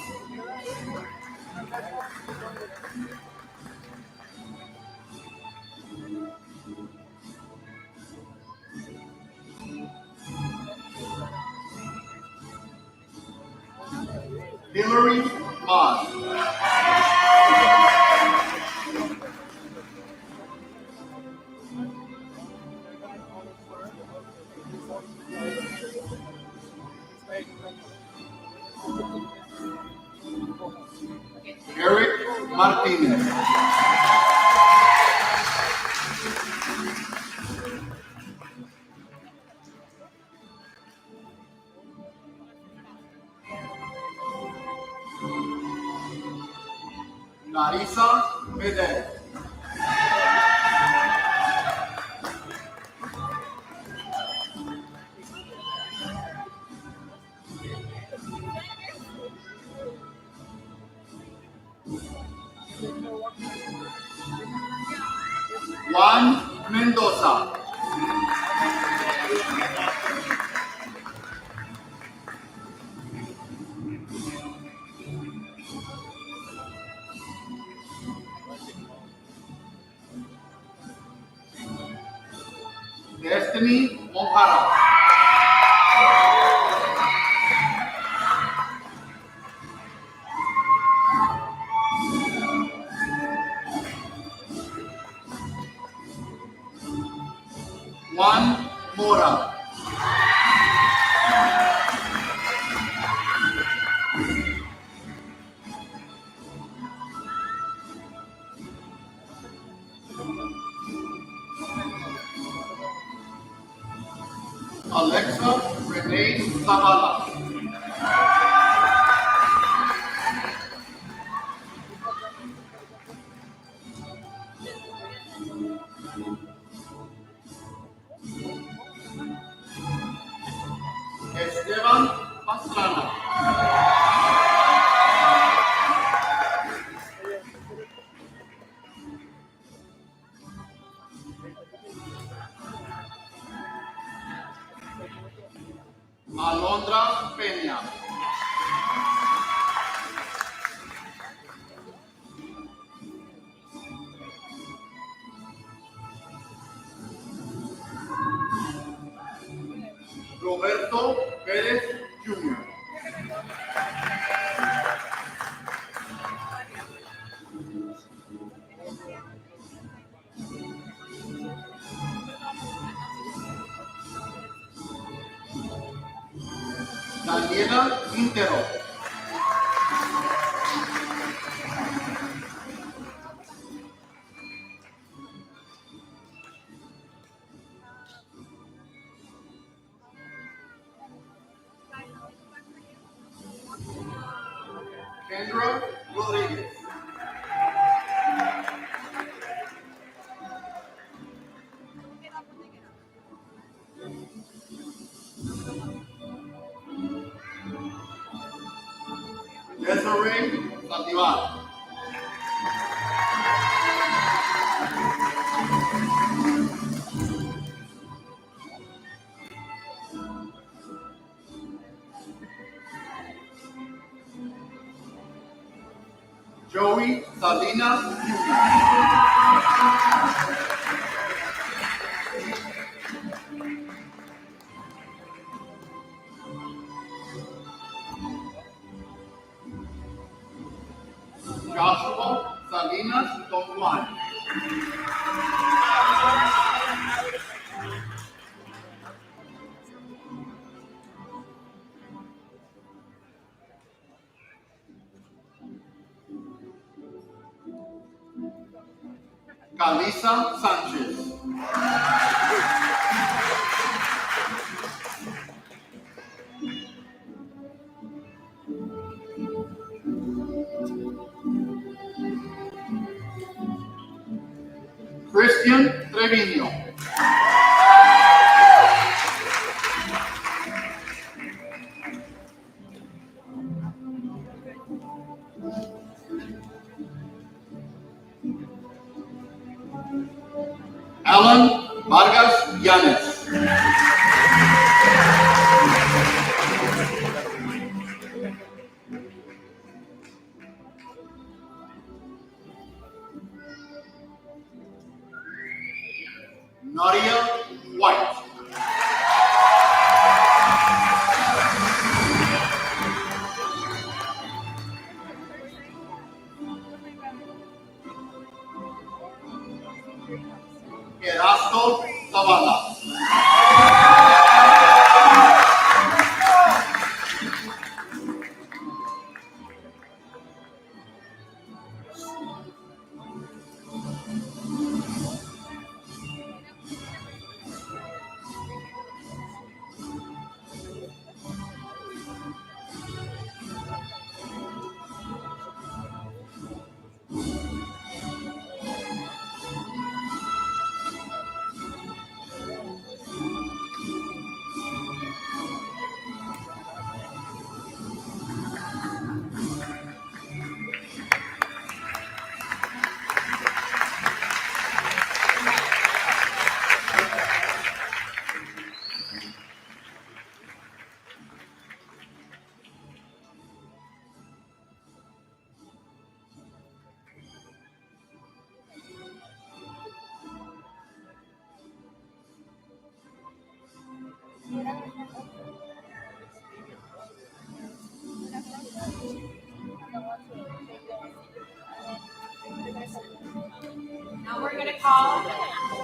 Hillary Moss. Eric Martinez. Larissa Medel. Juan Mendoza. Destiny Monjara. Juan Mora. Alexa Renee Zavala. Esteban Pastrana. Alondra Peña. Roberto Pérez Jr. Daniela Quintero. Kendra Rodriguez. Desiree Santiago. Joey Salinas Jr. Joshua Salinas Don Juan. Calisa Sánchez. Christian Treviño. Nadia White. Erasto Zavala. Now we're going to call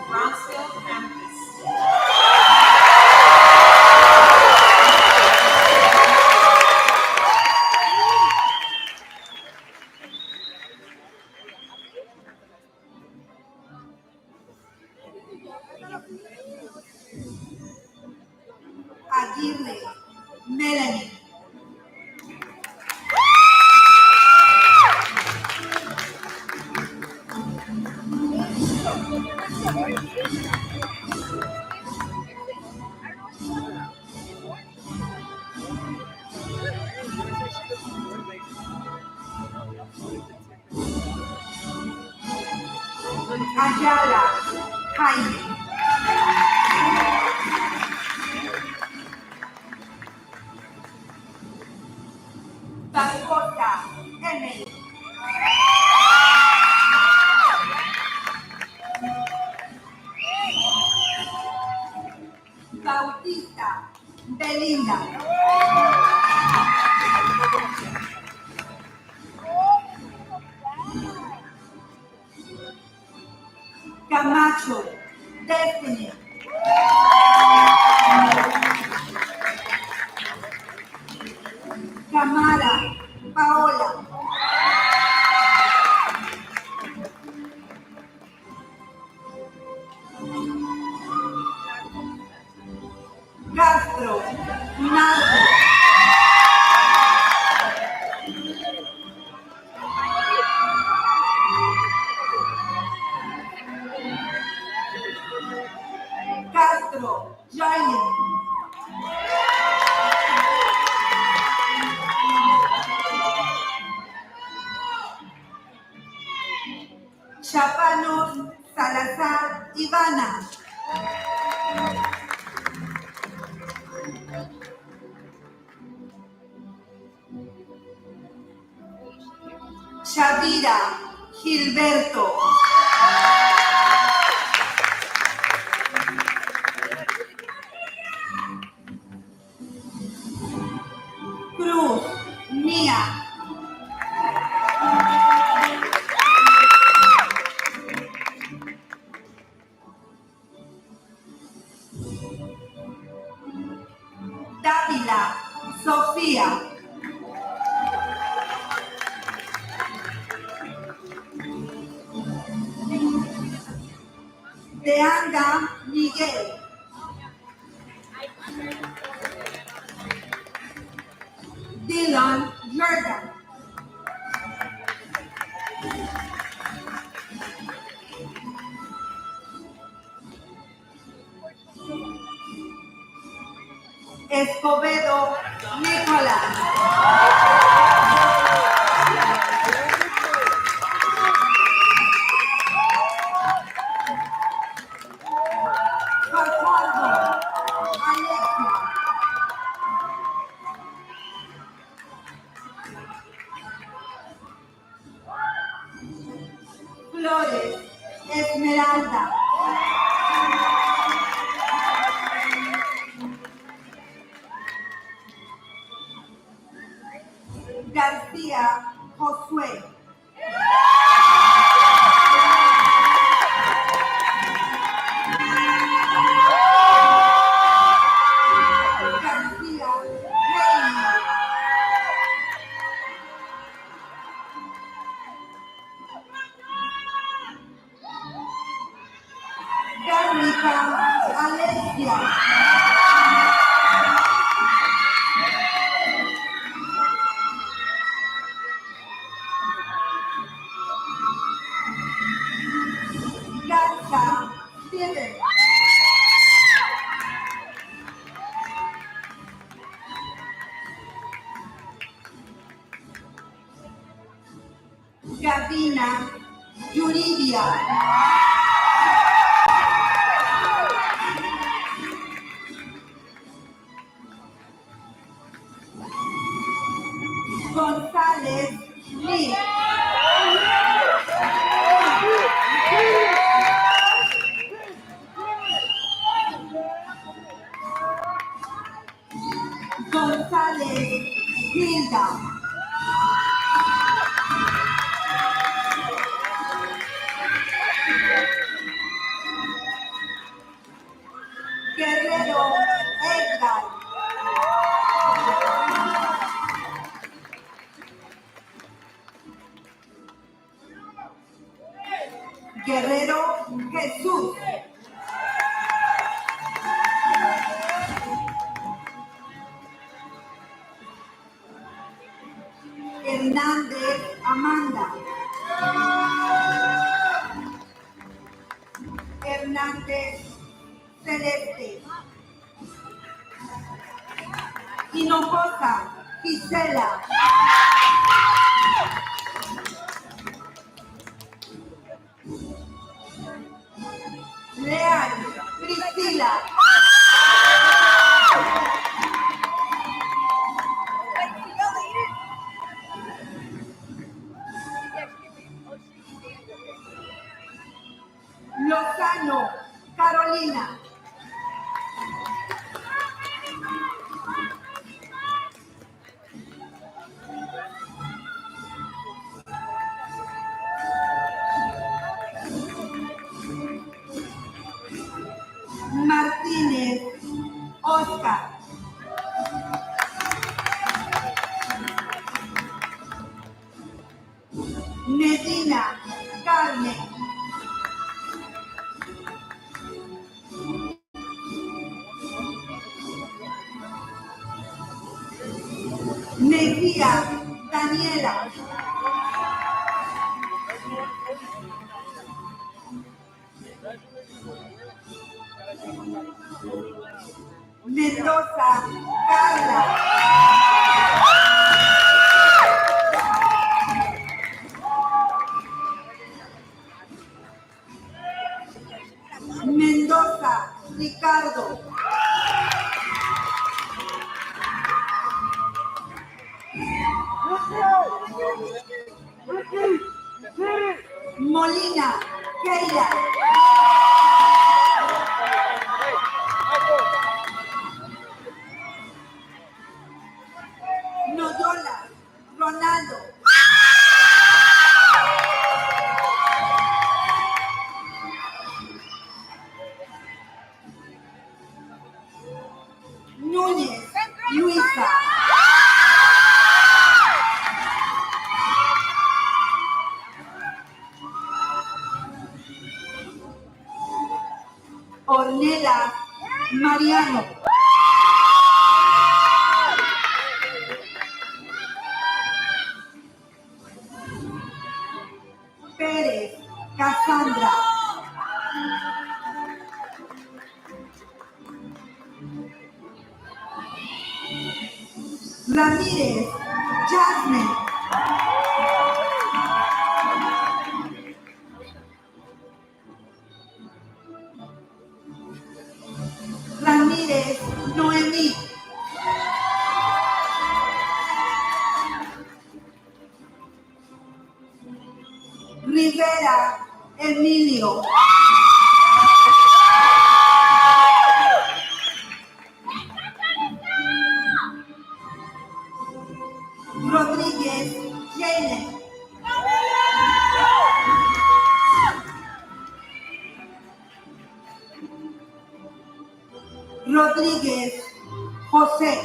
Brownsville campus. Aguirre, Melanie. Ayala, Jaime. Bancota, Emily. Bautista, Belinda. Camacho, Destiny. Camara, Paola. Castro, Naldo. Castro, Jaime. Chapanos, Salazar, Ivana. Shavira, Gilberto. Cruz, Mía. Dávila, Sofía. De Anga, Miguel. Dylan, Jordan. Escobedo, Nicolás. Fajardo, García Josué. García Reina. Garnica Alesia. Garza Steven. Gavina Yuridia. González Lee. González Hilda. Guerrero Edgar. Guerrero Jesús. Hernández Amanda. Hernández Celeste. Hinojosa Gisela. Leal Priscila. Lozano Carolina. Martínez Oscar. Medina Carmen. Mejía Daniela. Mendoza Carla. Mendoza Ricardo. Molina Keila. Noyola Ronaldo. Núñez Luisa. Ornella Mariano. Pérez Cassandra. Ramírez Jasmine. Ramírez Noemí. Rivera Emilio. Rodríguez Rodríguez José.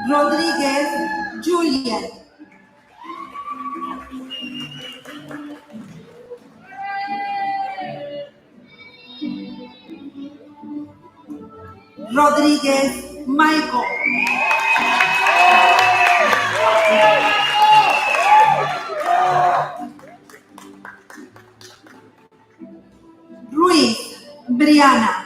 Rodríguez Julian. Rodríguez Michael. Ruiz Briana.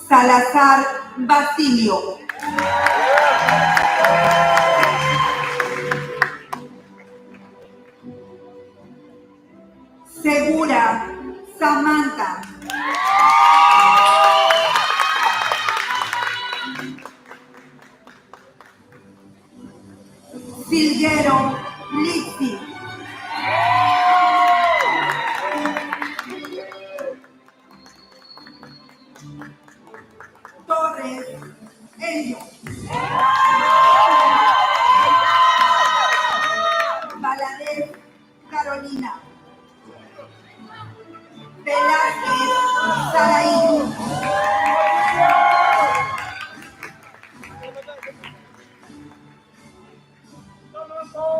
Salazar Basilio. Segura Samantha. Silguero Lizzy. Torres Elio. Valadez Carolina. Velázquez Saraí.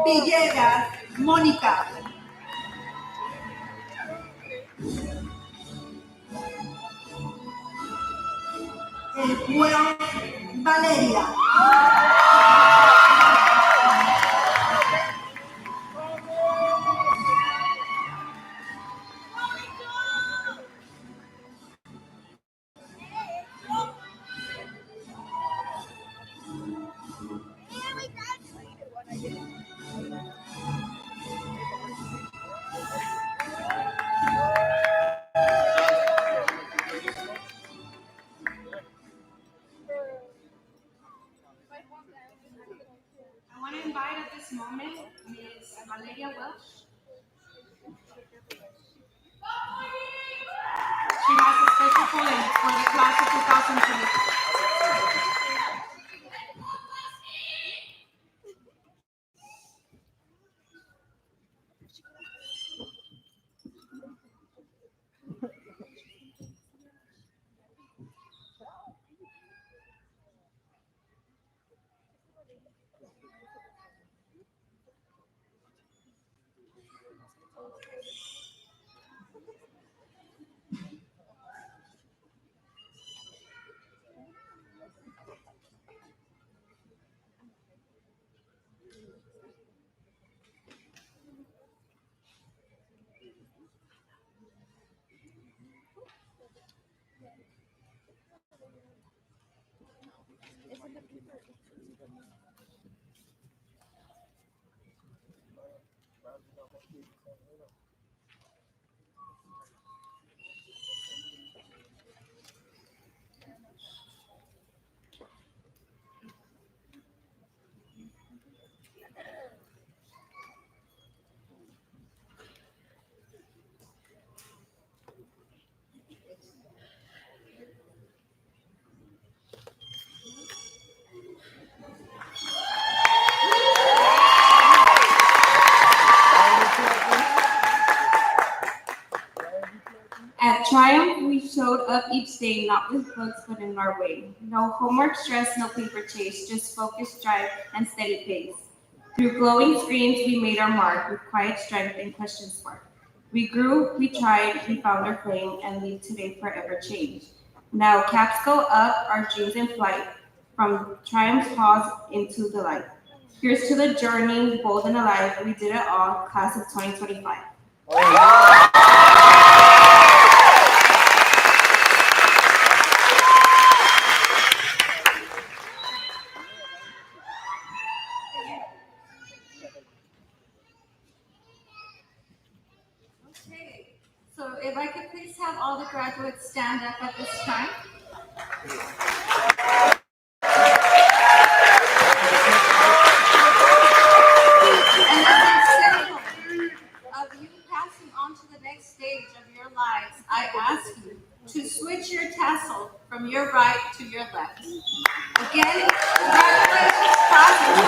Villegas Mónica. El Pueblo Valeria. I want to invite at this moment Ms. Valeria Welsh. She has a special poem for the class of 2024. At Triumph, we showed up each day, not with books, but in our way. No homework stress, no paper chase, just focused drive and steady pace. Through glowing screens, we made our mark with quiet strength and question spark. We grew, we tried, we found our flame, and leave today forever changed. Now caps go up, our dreams in flight, from Triumph's pause into the light. Here's to the journey, bold and alive, we did it all, class of 2025. Okay, so if I could please have all the graduates stand up at this time. And as a symbol of you passing on to the next stage of your lives, I ask you to switch your tassel from your right to your left. Again, congratulations, class.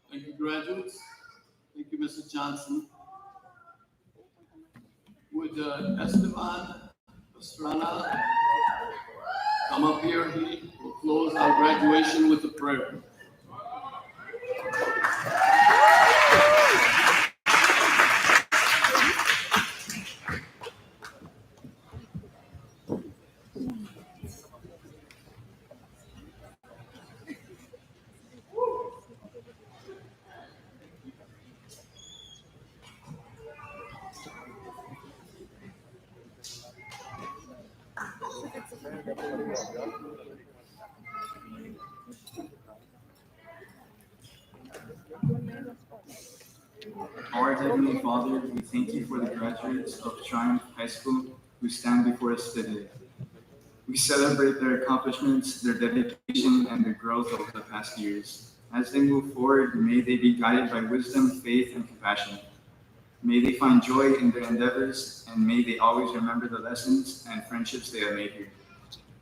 Thank you, graduates. Thank you, Mrs. Johnson. Would Esteban Pastrana come up here? He will close our graduation with a prayer. Our Heavenly Father, we thank you for the graduates of Triumph High School who stand before us today. We celebrate their accomplishments, their dedication, and their growth over the past years. As they move forward, may they be guided by wisdom, faith, and compassion. May they find joy in their endeavors, and may they always remember the lessons and friendships they have made here.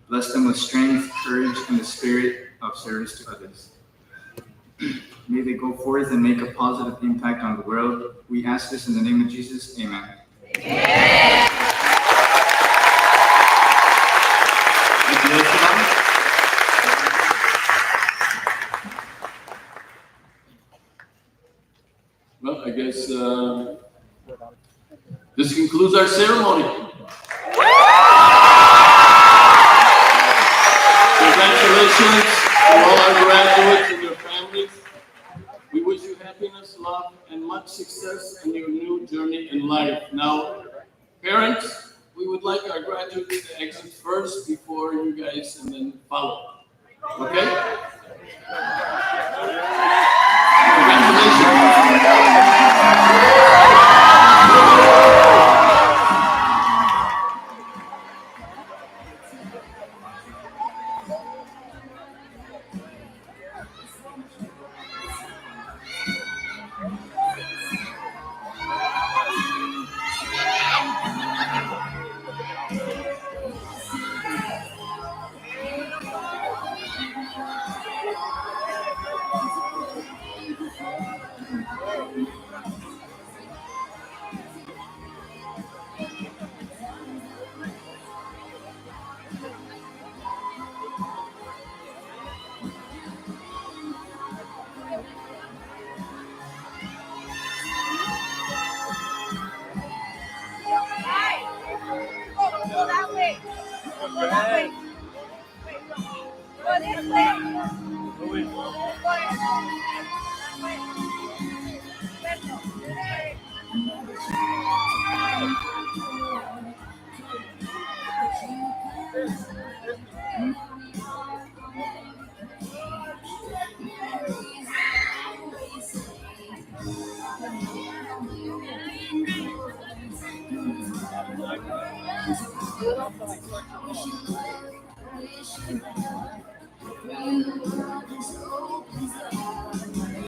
Bless them with strength, courage, and the spirit of service to others. May they go forth and make a positive impact on the world. We ask this in the name of Jesus. Amen. Thank you, Esteban. Well, I guess this concludes our ceremony. Congratulations to all our graduates and their families. We wish you happiness, love, and much success in your new journey in life. Now, parents, we would like our graduates to exit first before you guys and then follow. Okay?